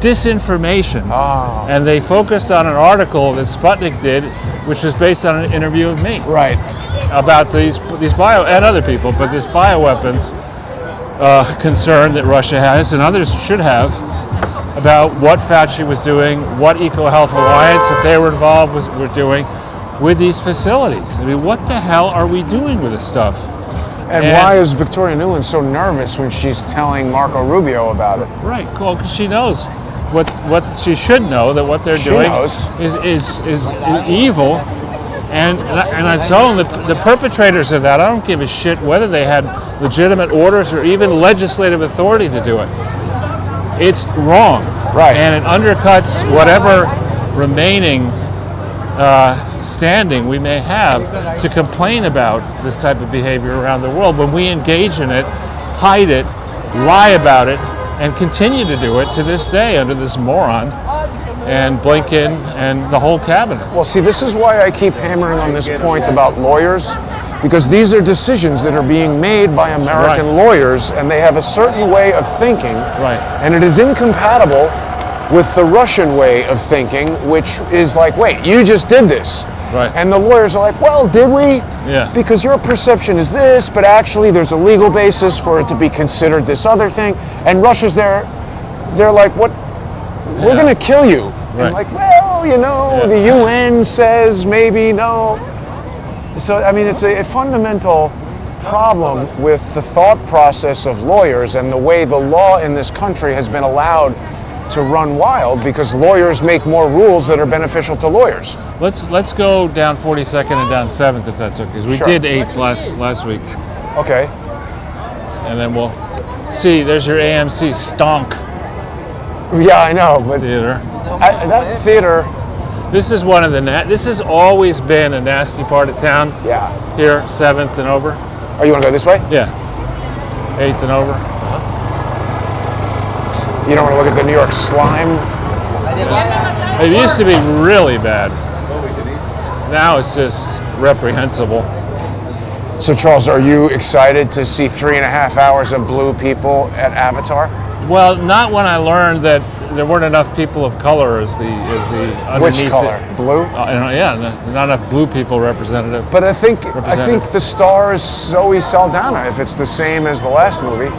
disinformation. And they focused on an article that Sputnik did, which was based on an interview with me. Right. About these bio, and other people, but this bioweapons concern that Russia has and others should have, about what Fauci was doing, what EcoHealth Alliance, if they were involved, were doing with these facilities. I mean, what the hell are we doing with this stuff? And why is Victoria Nuland so nervous when she's telling Marco Rubio about it? Right, cool, because she knows what she should know, that what they're doing is evil. And I tell them the perpetrators of that, I don't give a shit whether they had legitimate orders or even legislative authority to do it. It's wrong. Right. And it undercuts whatever remaining standing we may have to complain about this type of behavior around the world when we engage in it, hide it, lie about it, and continue to do it to this day under this moron and Blinken and the whole cabinet. Well, see, this is why I keep hammering on this point about lawyers, because these are decisions that are being made by American lawyers, and they have a certain way of thinking, and it is incompatible with the Russian way of thinking, which is like, wait, you just did this. And the lawyers are like, well, did we? Yeah. Because your perception is this, but actually there's a legal basis for it to be considered this other thing. And Russia's there, they're like, what? We're going to kill you. And like, well, the UN says maybe no. So, I mean, it's a fundamental problem with the thought process of lawyers and the way the law in this country has been allowed to run wild because lawyers make more rules that are beneficial to lawyers. Let's go down 42nd and down 7th if that's okay, because we did 8th last week. Okay. And then we'll see. There's your AMC stonk. Yeah, I know, but theater. That theater. This is one of the. This has always been a nasty part of town. Yeah. Here, 7th and over. Oh, you want to go this way? Yeah. 8th and over. You don't want to look at the New York slime? It used to be really bad. Now it's just reprehensible. So, Charles, are you excited to see 3.5 hours of blue people at Avatar? Well, not when I learned that there weren't enough people of color as the underneath. Which color? Blue? Not enough blue people representative. But I think the star is Zoe Saldana. If it's the same as the last movie.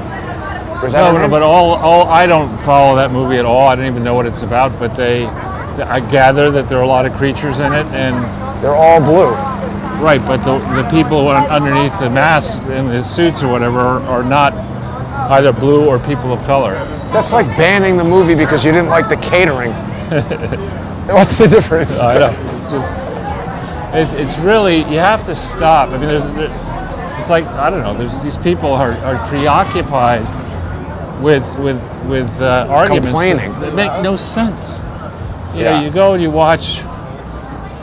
Was that her name? But all I don't follow that movie at all. I don't even know what it's about. But I gather that there are a lot of creatures in it, and they're all blue. Right, but the people underneath the masks in the suits or whatever are not either blue or people of color. That's like banning the movie because you didn't like the catering. What's the difference? I know. It's really, you have to stop. I mean, it's like, I don't know, these people are preoccupied with arguments complaining that make no sense. You Yeah. know, you go and you watch,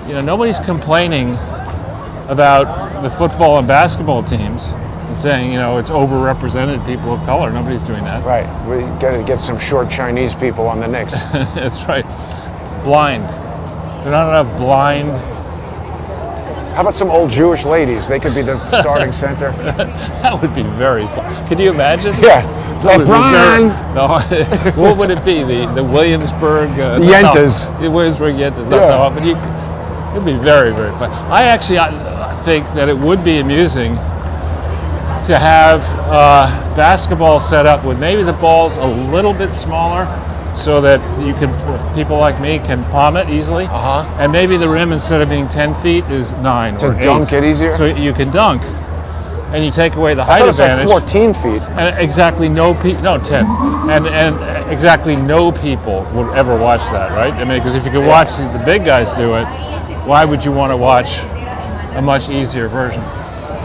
nobody's complaining about the football and basketball teams and saying, it's overrepresented people of color. Nobody's doing that. Right. We got to get some short Chinese people on the Knicks. That's right. Blind. There are not enough blind. How about some old Jewish ladies? They could be the starting center. That would be very fun. Could you imagine? Yeah. That would be Brian. what would it be? The Williamsburg Yentas. The Williamsburg Yentas. Yeah. No, but it'd be very, very fun. I think that it would be amusing to have basketball set up with maybe the balls a little bit smaller, so that people like me can palm it easily. And maybe the rim, instead of being 10 feet, is 9 To or 8. dunk it easier? So you can dunk, and you take away the I height thought it was advantage. like 14 feet. And exactly 10. And exactly no people would ever watch that, right? I mean, because if you could watch the big guys do it, why would you want to watch a much easier version?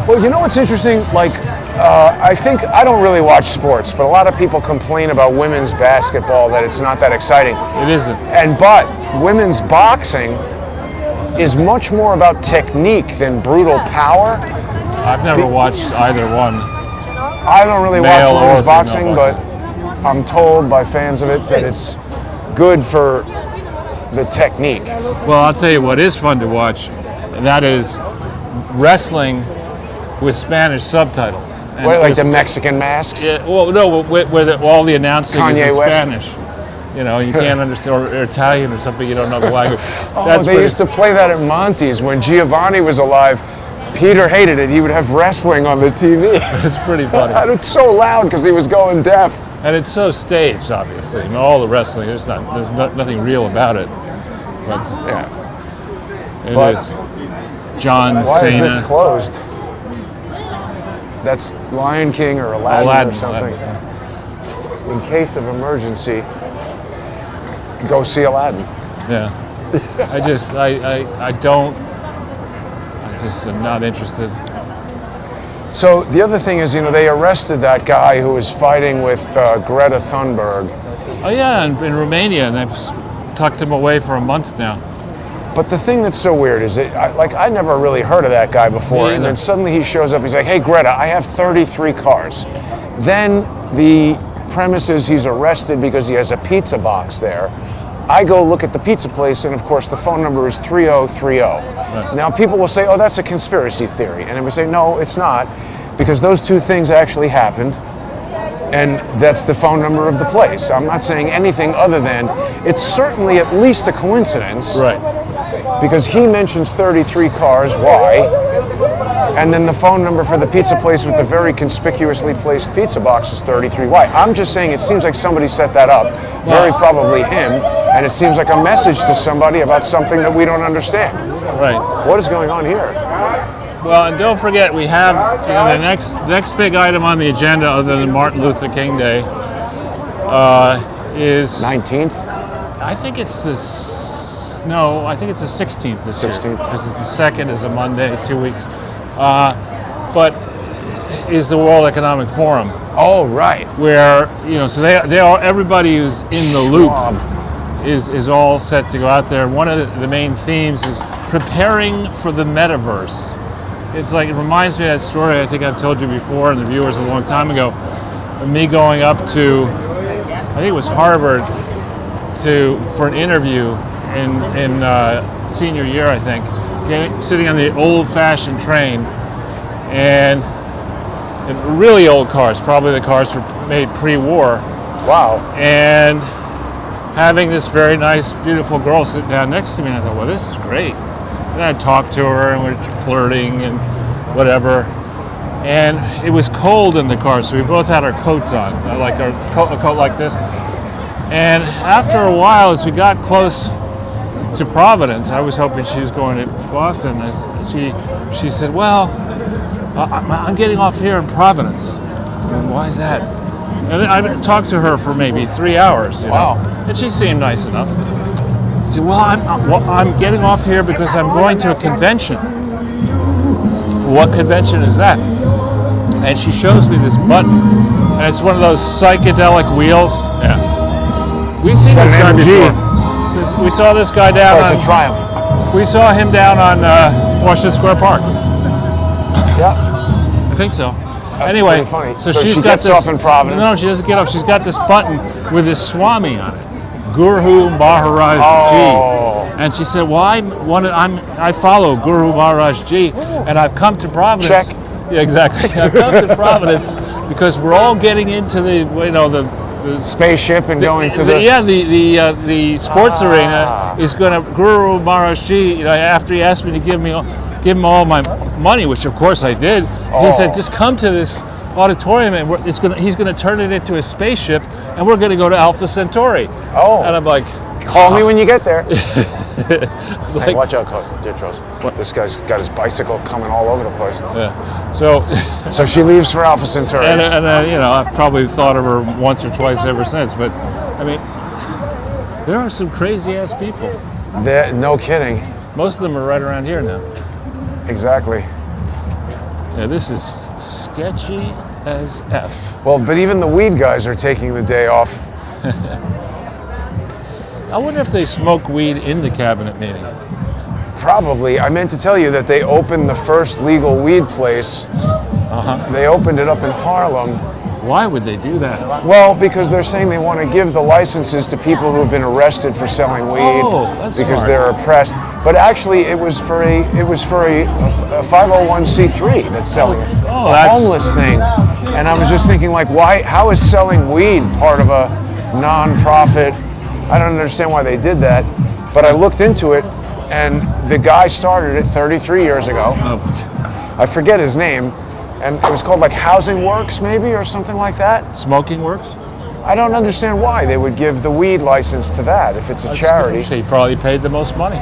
Well, you know what's interesting? Like, I don't really watch sports, but a lot of people complain about women's basketball, that it's not that exciting. It isn't. But women's boxing is much more about technique than brutal power. I've never watched either one. I don't really watch Male or women's female boxing, but boxing. I'm told by fans of it that it's good for the technique. Well, I'll tell you what is fun to watch, and that is wrestling with Spanish subtitles. And Like the Mexican masks? Yeah, well, no, where all the announcing is Kanye in West. Spanish. You can't understand, or Italian or something, you don't know the language. They used to play that at Monty's when Giovanni was alive. Peter hated it. He would have wrestling on the TV. It's pretty funny. And it's so loud because he was going deaf. And it's so staged, obviously. I mean, all the wrestling, there's nothing real about it. But Yeah. it is. John Why Cena. is this closed? That's Lion King or Aladdin or something. In case of emergency, go see Aladdin. Yeah. I just am not interested. So the other thing is, they arrested that guy who was fighting with Greta Thunberg. Oh yeah, in Romania, and they've tucked him away for a month now. But the thing that's so weird is I never really heard of that guy before, Me and then either. suddenly he shows up. He's like, "Hey Greta, I have 33 cars." Then the premise is he's arrested because he has a pizza box there. I go look at the pizza place, and of course the phone number is 3030. Right. Now people will say, "Oh, that's a conspiracy theory," and I would say, "No, it's not, because those two things actually happened." And that's the phone number of the place. I'm not saying anything other than it's certainly at least a coincidence. Right. Because he mentions 33 cars, why? And then the phone number for the pizza place with the very conspicuously placed pizza box is 33. Why? I'm just saying it seems like somebody set that up, very probably him, and it seems like a message to somebody about something that we don't understand. Right. What is going on here? Well, and don't forget, we have the next big item on the agenda, other than Martin Luther King Day, is 19th? I think it's I think it's the 16th this year. 16th. Because the 2nd is a Monday, 2 weeks. But is the World Economic Forum, Oh, right. where so they are, everybody who's in the loop is all set to go out there. One of the main themes is preparing for the metaverse. It reminds me of that story I think I've told you before, and the viewers a long time ago, of me going up to, I think it was Harvard, for an interview in senior year, I think, sitting on the old-fashioned train, and really old cars, probably the cars made pre-war. Wow. And having this very nice, beautiful girl sit down next to me, and I thought, well, this is great. And I talked to her, and we're flirting and whatever. And it was cold in the car, so we both had our coats on, like a coat like this. And after a while, as we got close to Providence, I was hoping she was going to Boston. She said, well, I'm getting off here in Providence. And why is that? And I talked to her for maybe 3 hours. Wow. And she seemed nice enough. She said, well, I'm getting off here because I'm going to a convention. What convention is that? And she shows me this button, and it's one of those psychedelic wheels. Yeah. We've seen this guy before. We saw this guy down it's on a Triumph. We saw him down on Washington Square Park. Yeah. I think so. That's anyway, pretty funny. so she got gets this. off in Providence. No, she doesn't get off. She's got this button with this Swami on it, Guru Maharaj Ji. And she said, "Well, I follow Guru Maharaj Ji, and I've come to Providence." Check. Yeah, exactly. I've come to Providence because we're all getting into the spaceship and going to the sports arena is going to Guru Maharaj Ji. After he asked me to give him all my money, which of course I did. He said, "Just come to this auditorium, and he's going to turn it into a spaceship, and we're going to go to Alpha Centauri." Oh. And I'm like, call me when you get there. Hey, like, watch out, dear Charles. This guy's got his bicycle coming all over the place. Yeah. So. So she leaves for Alpha Centauri. And I've probably thought of her once or twice ever since. But I mean, there are some crazy ass people. No kidding. Most of them are right around here now. Exactly. Yeah, this is sketchy as F. Well, but even the weed guys are taking the day off. I wonder if they smoke weed in the cabinet meeting. Probably. I meant to tell you that they opened the first legal weed place. They opened it up in Harlem. Why would they do that? Well, because they're saying they want to give the licenses to people who have been arrested for selling weed That's because smart. they're oppressed. But actually, it was for a 501c3 that's selling it. A homeless thing. And I was just thinking, like, why? How is selling weed part of a non-profit? I don't understand why they did that. But I looked into it, and the guy started it 33 years ago. I forget his name. And it was called like Housing Works, maybe, or something like that. Smoking Works? I don't understand why they would give the weed license to that if it's a charity. He probably paid the most money.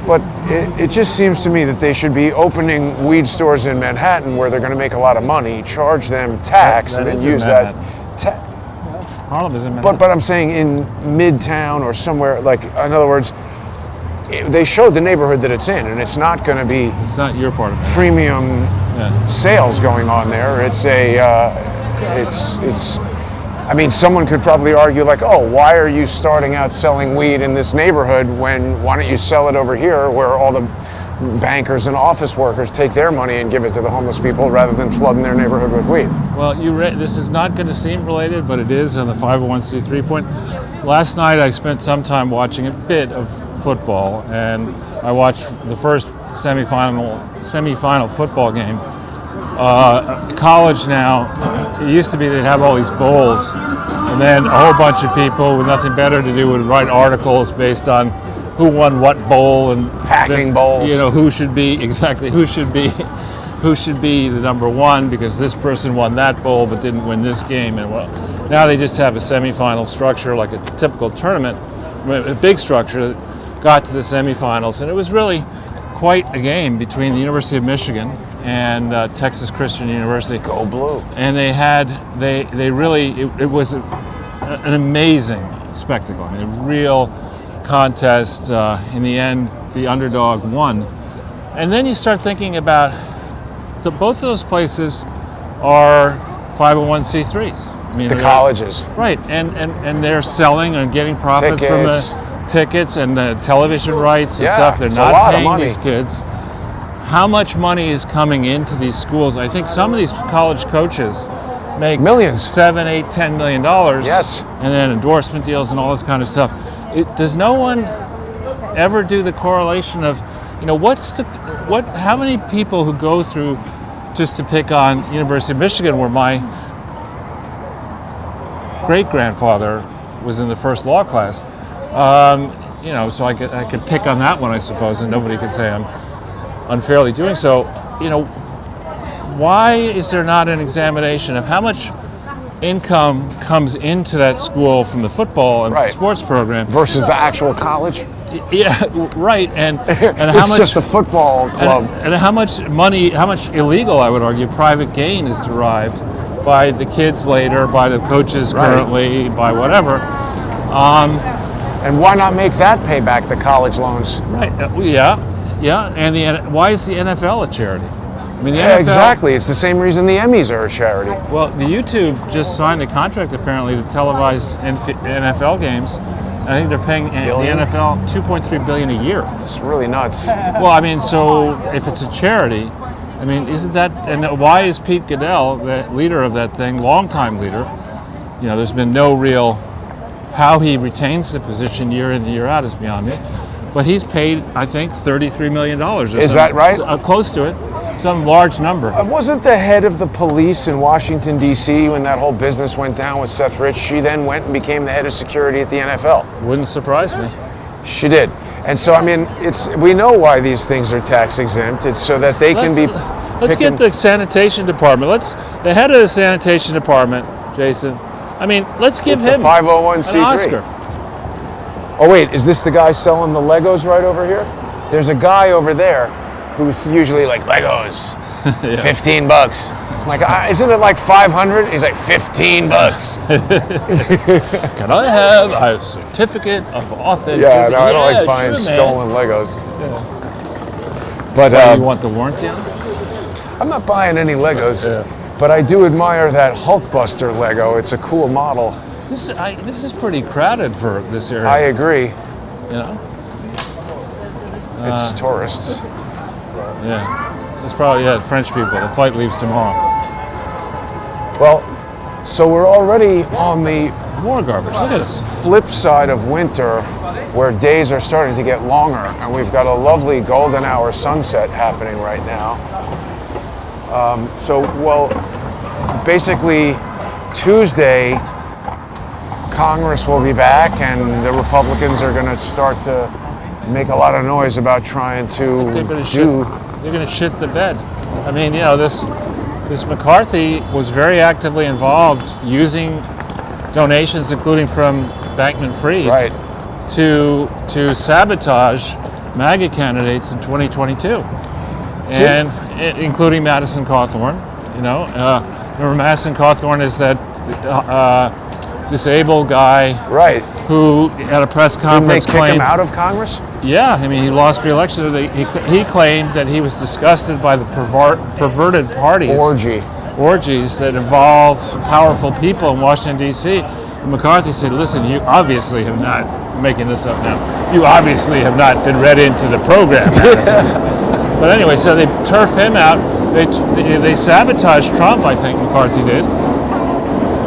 But it just seems to me that they should be opening weed stores in Manhattan where they're going to make a lot of money, charge them tax, and then use that. Harlem is in Manhattan. But I'm saying in Midtown or somewhere, like, in other words, they showed the neighborhood that it's in, and it's not going to be. It's not your part of it. Premium sales going on there. It's it's. I mean, someone could probably argue like, oh, why are you starting out selling weed in this neighborhood why don't you sell it over here where all the bankers and office workers take their money and give it to the homeless people rather than flooding their neighborhood with weed? Well, this is not going to seem related, but it is on the 501c3 point. Last night I spent some time watching a bit of football, and I watched the first semifinal football game. College now, it used to be they'd have all these bowls, and then a whole bunch of people with nothing better to do would write articles based on who won what bowl and packing bowls. Who should be the number one because this person won that bowl but didn't win this game. And well, now they just have a semifinal structure like a typical tournament, a big structure that got to the semifinals, and it was really quite a game between the University of Michigan and Texas Christian University. Go Blue! And it was an amazing spectacle. I mean, a real contest. In the end, the underdog won. And then you start thinking about both of those places are 501c3s. I mean, the colleges, right? And they're selling and getting profits from the tickets and the television rights and stuff. They're not paying these kids. How much money is coming into these schools? I think some of these college coaches make millions, $7, $8, $10 million. Yes, and then endorsement deals and all this kind of stuff. Does no one ever do the correlation of, how many people who go through, just to pick on University of Michigan, where my great-grandfather was in the first law class. So I could pick on that one, I suppose, and nobody could say I'm unfairly doing so. Why is there not an examination of how much income comes into that school from the football and sports program versus the actual college? Yeah, right. And how it's much, just a football club. And how much money, how much illegal, I would argue, private gain is derived by the kids later, by the coaches currently, by whatever. And why not make that pay back the college loans? Right. Yeah. And why is the NFL a charity? I mean, the NFL, exactly. It's the same reason the Emmys are a charity. Well, the YouTube just signed a contract apparently to televise NFL games. I think they're paying the NFL $2.3 billion a year. It's really nuts. Well, I mean, so if it's a charity, I mean, isn't that? And why is Pete Goodell, the leader of that thing, longtime leader? There's been no real. How he retains the position year in and year out is beyond me. But he's paid, I think, $33 million. Is that right? Close to it. Some large number. Wasn't the head of the police in Washington, D.C., when that whole business went down with Seth Rich, she then went and became the head of security at the NFL? Wouldn't surprise me. She did. And so, I mean, we know why these things are tax exempt. It's so that they can be... Let's get the sanitation department. The head of the sanitation department, Jason, I mean, let's give him a 501c3. an Oscar. Oh, wait, is this the guy selling the Legos right over here? There's a guy over there who's usually like, Legos, yeah. $15. I'm like, isn't it like 500? He's like, $15. Can I have a certificate of authenticity? Yeah, no, I don't like buying stolen Legos. Yeah. But you want the warranty on it? I'm not buying any Legos. Yeah. But I do admire that Hulkbuster Lego. It's a cool model. This is pretty crowded for this area. I agree. It's tourists. Yeah. It's probably French people. The flight leaves tomorrow. Well, so we're already on the more garbage. Look at this. Flip side of winter, where days are starting to get longer, and we've got a lovely golden hour sunset happening right now. Basically, Tuesday, Congress will be back, and the Republicans are going to start to make a lot of noise about trying to they're going to shit the bed. I mean, this McCarthy was very actively involved using donations, including from Bankman-Fried, to sabotage MAGA candidates in 2022, and including Madison Cawthorn. Remember Madison Cawthorn is that disabled guy, who at a press conference Didn't they kick him out of Congress? Yeah, I mean, he lost re-election. He claimed that he was disgusted by the perverted parties. Orgies that involved powerful people in Washington, D.C. And McCarthy said, listen, you obviously have not, I'm making this up now, you obviously have not been read into the program. But anyway, so they turf him out. They sabotaged Trump, I think McCarthy did.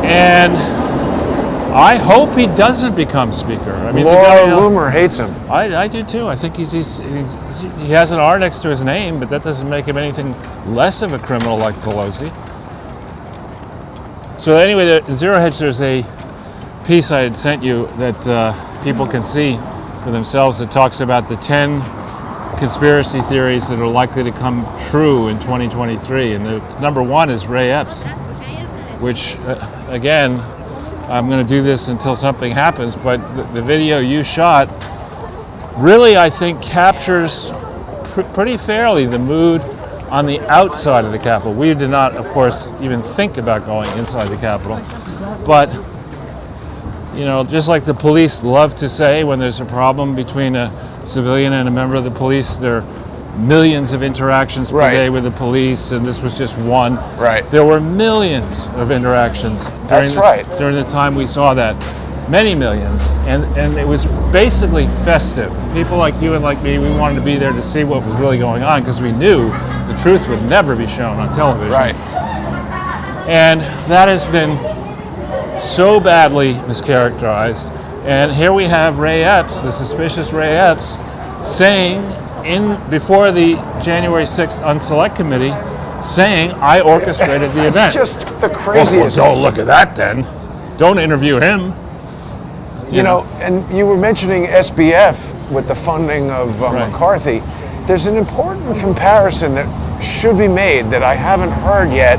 And I hope he doesn't become Speaker. I mean, Laura Loomer hates him. I do too. I think he has an R next to his name, but that doesn't make him anything less of a criminal like Pelosi. So anyway, the Zero Hedge, there's a piece I had sent you that people can see for themselves that talks about the 10 conspiracy theories that are likely to come true in 2023. And the number one is Ray Epps, which, again, I'm going to do this until something happens, but the video you shot really, I think, captures pretty fairly the mood on the outside of the Capitol. We did not, of course, even think about going inside the Capitol. But, just like the police love to say when there's a problem between a civilian and a member of the police, there are millions of interactions per day with the police, and this was just one. There were millions of interactions during the time we saw that. Many millions. And it was basically festive. People like you and like me, we wanted to be there to see what was really going on because we knew the truth would never be shown on television. And that has been so badly mischaracterized. And here we have Ray Epps, the suspicious Ray Epps, saying before the January 6th Unselect Committee, saying, I orchestrated the event. It's just the craziest. Well, don't look at that then. Don't interview him. You know, and you were mentioning SBF with the funding of McCarthy. There's an important comparison that should be made that I haven't heard yet,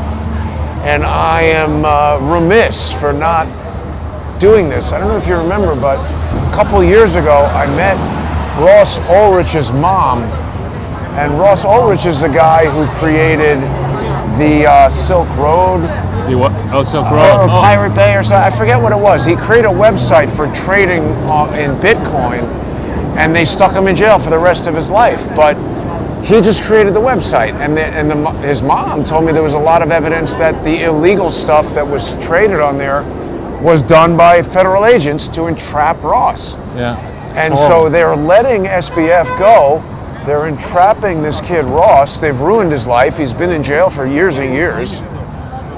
and I am remiss for not doing this. I don't know if you remember, but a couple of years ago, I met Ross Ulrich's mom, and Ross Ulrich is the guy who created the Silk Road. Silk Road. Or Pirate Bay or something. I forget what it was. He created a website for trading in Bitcoin, and they stuck him in jail for the rest of his life. But he just created the website, and his mom told me there was a lot of evidence that the illegal stuff that was traded on there was done by federal agents to entrap Ross. Yeah. And so they're letting SBF go. They're entrapping this kid Ross. They've ruined his life. He's been in jail for years and years.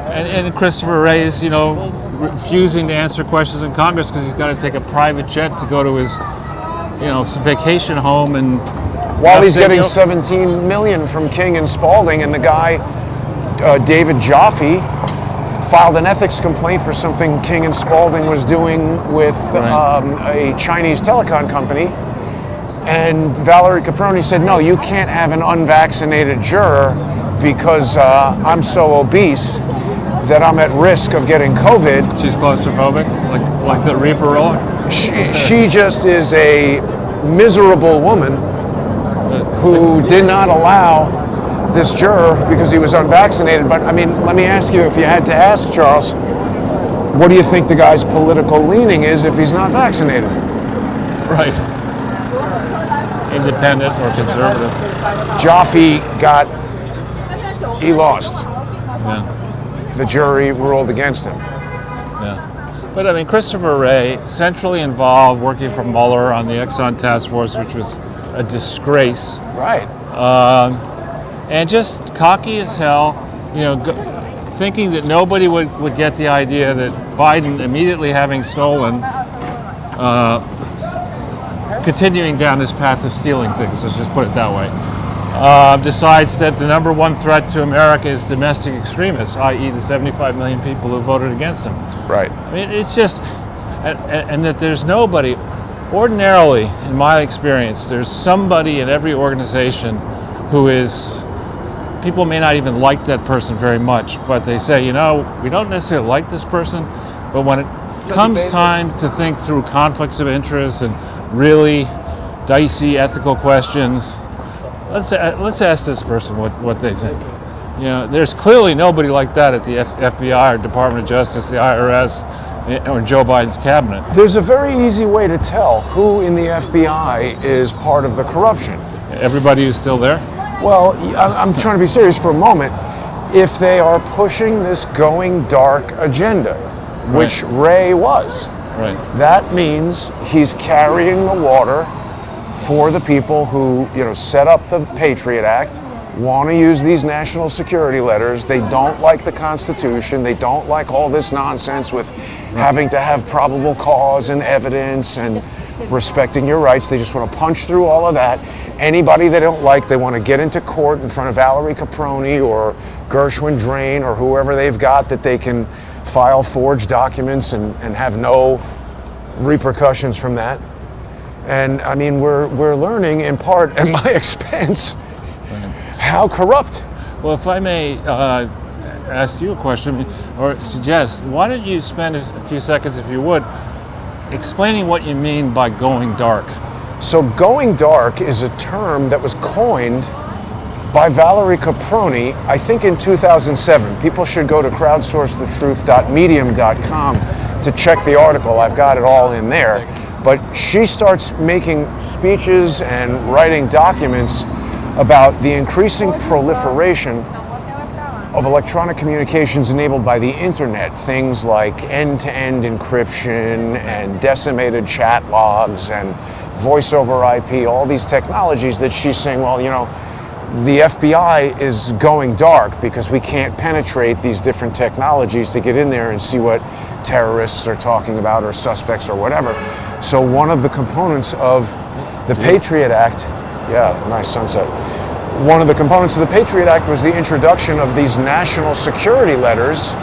And Christopher Wray is, refusing to answer questions in Congress because he's got to take a private jet to go to his, vacation home, and while he's getting $17 million from King and Spalding, and the guy, David Jaffe, filed an ethics complaint for something King and Spalding was doing with a Chinese telecom company. And Valerie Caproni said, no, you can't have an unvaccinated juror because I'm so obese that I'm at risk of getting COVID. She's claustrophobic, like the reefer roller? She just is a miserable woman who did not allow this juror because he was unvaccinated. But I mean, let me ask you, if you had to ask Charles, what do you think the guy's political leaning is if he's not vaccinated? Right. Independent or conservative. Jaffe he lost. Yeah. The jury ruled against him. Yeah. But I mean, Christopher Wray, centrally involved, working for Mueller on the Exxon task force, which was a disgrace. Right. And just cocky as hell, thinking that nobody would get the idea that Biden, immediately having stolen, continuing down this path of stealing things, let's just put it that way, decides that the number one threat to America is domestic extremists, i.e. the 75 million people who voted against him. Right. I mean, it's just, and that there's nobody, ordinarily, in my experience, there's somebody in every organization who is, people may not even like that person very much, but they say, we don't necessarily like this person, but when it comes time to think through conflicts of interest and really dicey ethical questions, let's ask this person what they think. There's clearly nobody like that at the FBI or Department of Justice, the IRS, or Joe Biden's cabinet. There's a very easy way to tell who in the FBI is part of the corruption. Everybody who's still there? Well, I'm trying to be serious for a moment. If they are pushing this going dark agenda, which Wray was, that means he's carrying the water for the people who, set up the Patriot Act, want to use these national security letters. They don't like the Constitution. They don't like all this nonsense with having to have probable cause and evidence and respecting your rights. They just want to punch through all of that. Anybody they don't like, they want to get into court in front of Valerie Caproni or Gershwin Drain or whoever they've got that they can file forged documents and have no repercussions from that. And I mean, we're learning in part at my expense how corrupt. Well, if I may ask you a question or suggest, why don't you spend a few seconds, if you would, explaining what you mean by going dark? So going dark is a term that was coined by Valerie Caproni, I think in 2007. People should go to crowdsourcethetruth.medium.com to check the article. I've got it all in there. But she starts making speeches and writing documents about the increasing proliferation of electronic communications enabled by the internet, things like end-to-end encryption and decimated chat logs and voice over IP, all these technologies that she's saying, well, the FBI is going dark because we can't penetrate these different technologies to get in there and see what terrorists are talking about or suspects or whatever. So one of the components of the Patriot Act, nice sunset. One of the components of the Patriot Act was the introduction of these national security letters,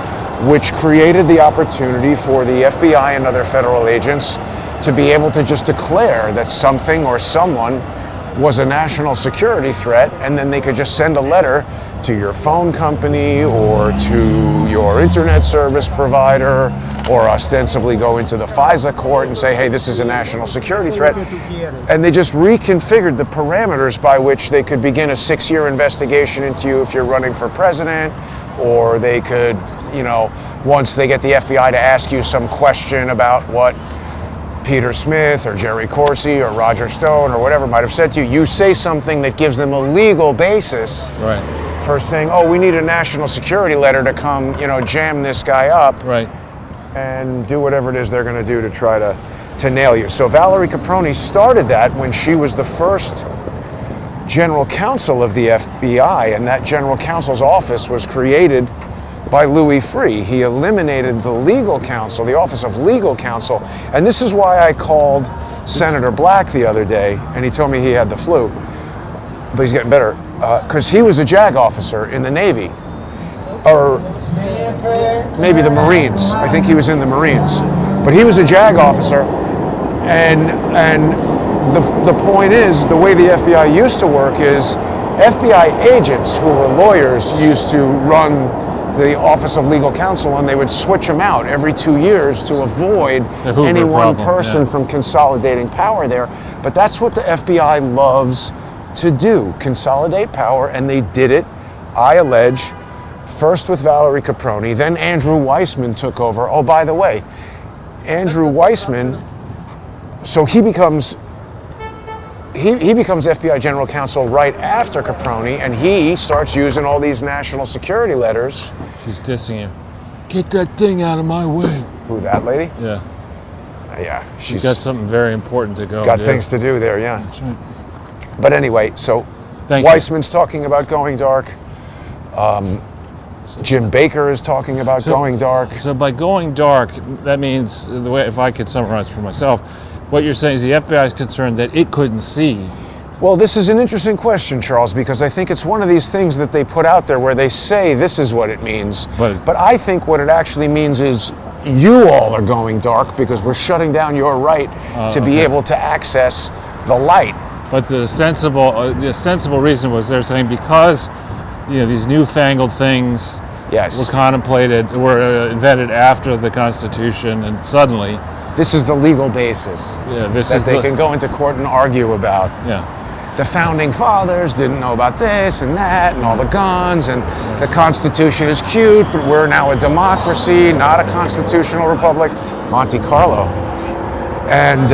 which created the opportunity for the FBI and other federal agents to be able to just declare that something or someone was a national security threat, and then they could just send a letter to your phone company or to your internet service provider, or ostensibly go into the FISA court and say, hey, this is a national security threat. And they just reconfigured the parameters by which they could begin a 6-year investigation into you if you're running for president, or they could, once they get the FBI to ask you some question about what Peter Smith or Jerry Corsi or Roger Stone or whatever might have said to you, you say something that gives them a legal basis for saying, oh, we need a national security letter to come, jam this guy up. Right. And do whatever it is they're going to do to try to nail you. So Valerie Caproni started that when she was the first general counsel of the FBI, and that general counsel's office was created by Louis Freeh. He eliminated the legal counsel, the office of legal counsel, and this is why I called Senator Black the other day, and he told me he had the flu, but he's getting better, because he was a JAG officer in the Navy, or maybe the Marines. I think he was in the Marines, but he was a JAG officer, and the point is, the way the FBI used to work is FBI agents who were lawyers used to run the Office of Legal Counsel, and they would switch them out every 2 years to avoid any one person from consolidating power there. But that's what the FBI loves to do, consolidate power, and they did it, I allege, first with Valerie Caproni, then Andrew Weissman took over. Oh, by the way, Andrew Weissman, so he becomes FBI General Counsel right after Caproni, and he starts using all these national security letters. She's dissing you. Get that thing out of my way. Who, that lady? Yeah. Yeah. She's got something very important to go got do. things to do there, yeah. That's right. But anyway, so Weissman's talking about going dark. Jim Baker is talking about going dark. So by going dark, that means, the way, if I could summarize for myself, what you're saying is the FBI is concerned that it couldn't see. Well, this is an interesting question, Charles, because I think it's one of these things that they put out there where they say this is what it means. But I think what it actually means is you all are going dark because we're shutting down your right to be able to access the light. But the ostensible reason was they're saying because these newfangled things were invented after the Constitution, and suddenly this is the legal basis that they can go into court and argue about. Yeah. The founding fathers didn't know about this and that and all the guns, and the Constitution is cute, but we're now a democracy, not a constitutional republic. Monte Carlo. And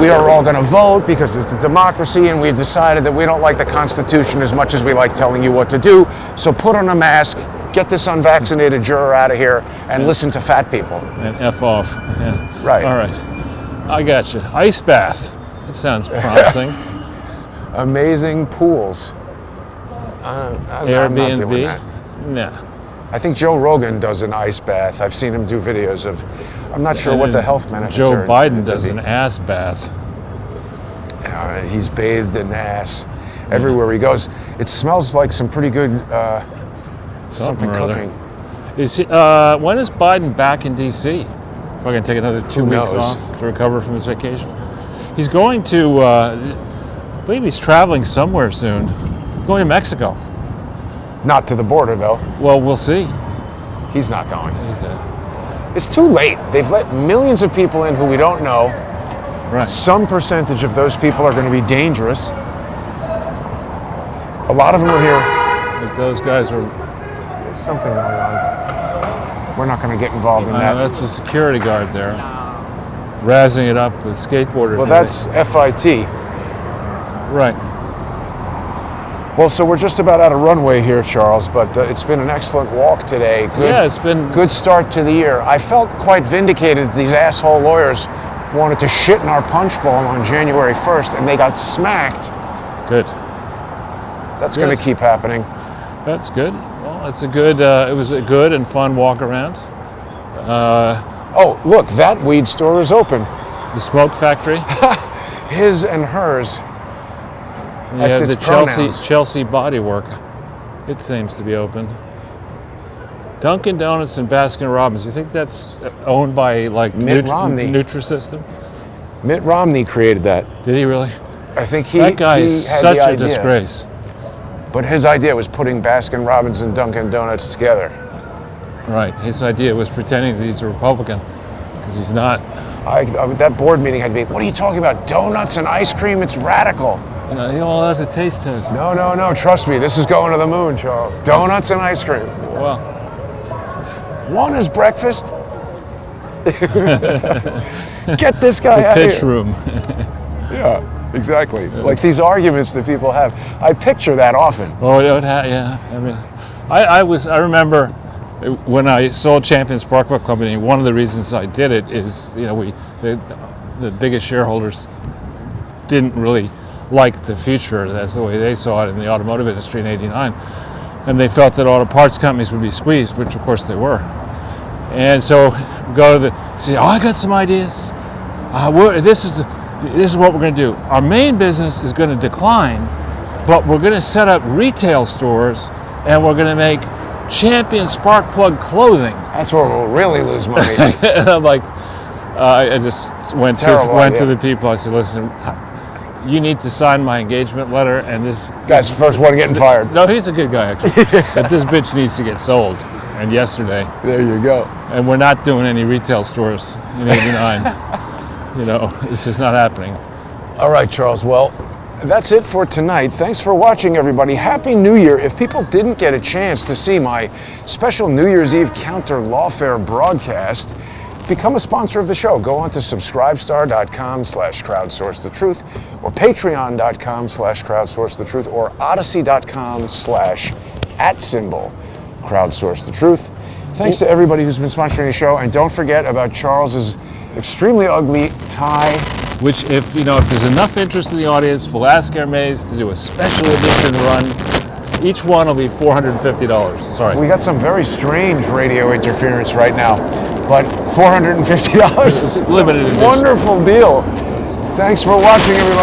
we are all going to vote because it's a democracy, and we've decided that we don't like the Constitution as much as we like telling you what to do. So put on a mask, get this unvaccinated juror out of here, and listen to fat people. And F off. Yeah. Right. All right. I got you. Ice bath. That sounds promising. Amazing pools. Airbnb? I'm not doing that. Nah. I think Joe Rogan does an ice bath. I've seen him do videos of, I'm not sure what the health benefits Joe are. Biden does an ass bath. He's bathed in ass everywhere he goes. It smells like some pretty good something cooking. When is Biden back in D.C.? Probably going to take another 2 weeks off to recover from his vacation. He's going to, I believe he's traveling somewhere soon. Going to Mexico. Not to the border, though. Well, we'll see. He's not going. It's too late. They've let millions of people in who we don't know. Right. Some percentage of those people are going to be dangerous. A lot of them are here. Like those guys are... There's something going on. We're not going to get involved in that. That's a security guard there. Razzing it up with skateboarders. Well, that's FIT. Right. Well, so we're just about out of runway here, Charles, but it's been an excellent walk today. It's been... Good start to the year. I felt quite vindicated that these asshole lawyers wanted to shit in our punch bowl on January 1st, and they got smacked. Good. That's going to keep happening. That's good. Well, it's a good, it was a good and fun walk around. Oh, look, that weed store is open. The smoke factory? His and hers. That's the Chelsea Body Work. It seems to be open. Dunkin' Donuts and Baskin Robbins. You think that's owned by like Mitt Romney. Nutrisystem? Mitt Romney created that. Did he really? I think he That guy he is had such the a idea. disgrace. But his idea was putting Baskin Robbins and Dunkin' Donuts together. Right. His idea was pretending that he's a Republican because he's not. That board meeting had to be, what are you talking about? Donuts and ice cream? It's radical. You know, he all has a taste test. No, trust me. This is going to the moon, Charles. Donuts and ice cream. Well, One is breakfast. Get this guy out pitch here. room. Yeah, exactly. Like these arguments that people have. I picture that often. Oh, yeah. I mean, I remember when I sold Champion Spark Plug Company. One of the reasons I did it is, you know, the biggest shareholders didn't really like the future. That's the way they saw it in the automotive industry in '89, and they felt that auto parts companies would be squeezed, which of course they were. And so we go to say, I got some ideas. This is what we're going to do. Our main business is going to decline, but we're going to set up retail stores, and we're going to make Champion Spark Plug clothing. That's where we'll really lose money. And I'm like, I just went to the people. I said, listen, you need to sign my engagement letter, and this Guy's the first one getting fired. No, he's a good guy actually. But this bitch needs to get sold. And yesterday, There you go. and we're not doing any retail stores in '89. You know, it's just not happening. All right, Charles. Well, that's it for tonight. Thanks for watching, everybody. Happy New Year. If people didn't get a chance to see my special New Year's Eve counter lawfare broadcast, become a sponsor of the show. Go on to subscribestar.com/crowdsourcethetruth or patreon.com/crowdsourcethetruth or odyssey.com/@crowdsourcethetruth. Thanks to everybody who's been sponsoring the show. And don't forget about Charles's extremely ugly tie. Which, if there's enough interest in the audience, we'll ask Hermes to do a special edition run. Each one will be $450. Sorry. We got some very strange radio interference right now, but $450 is Limited edition. a wonderful deal. Thanks for watching, everybody.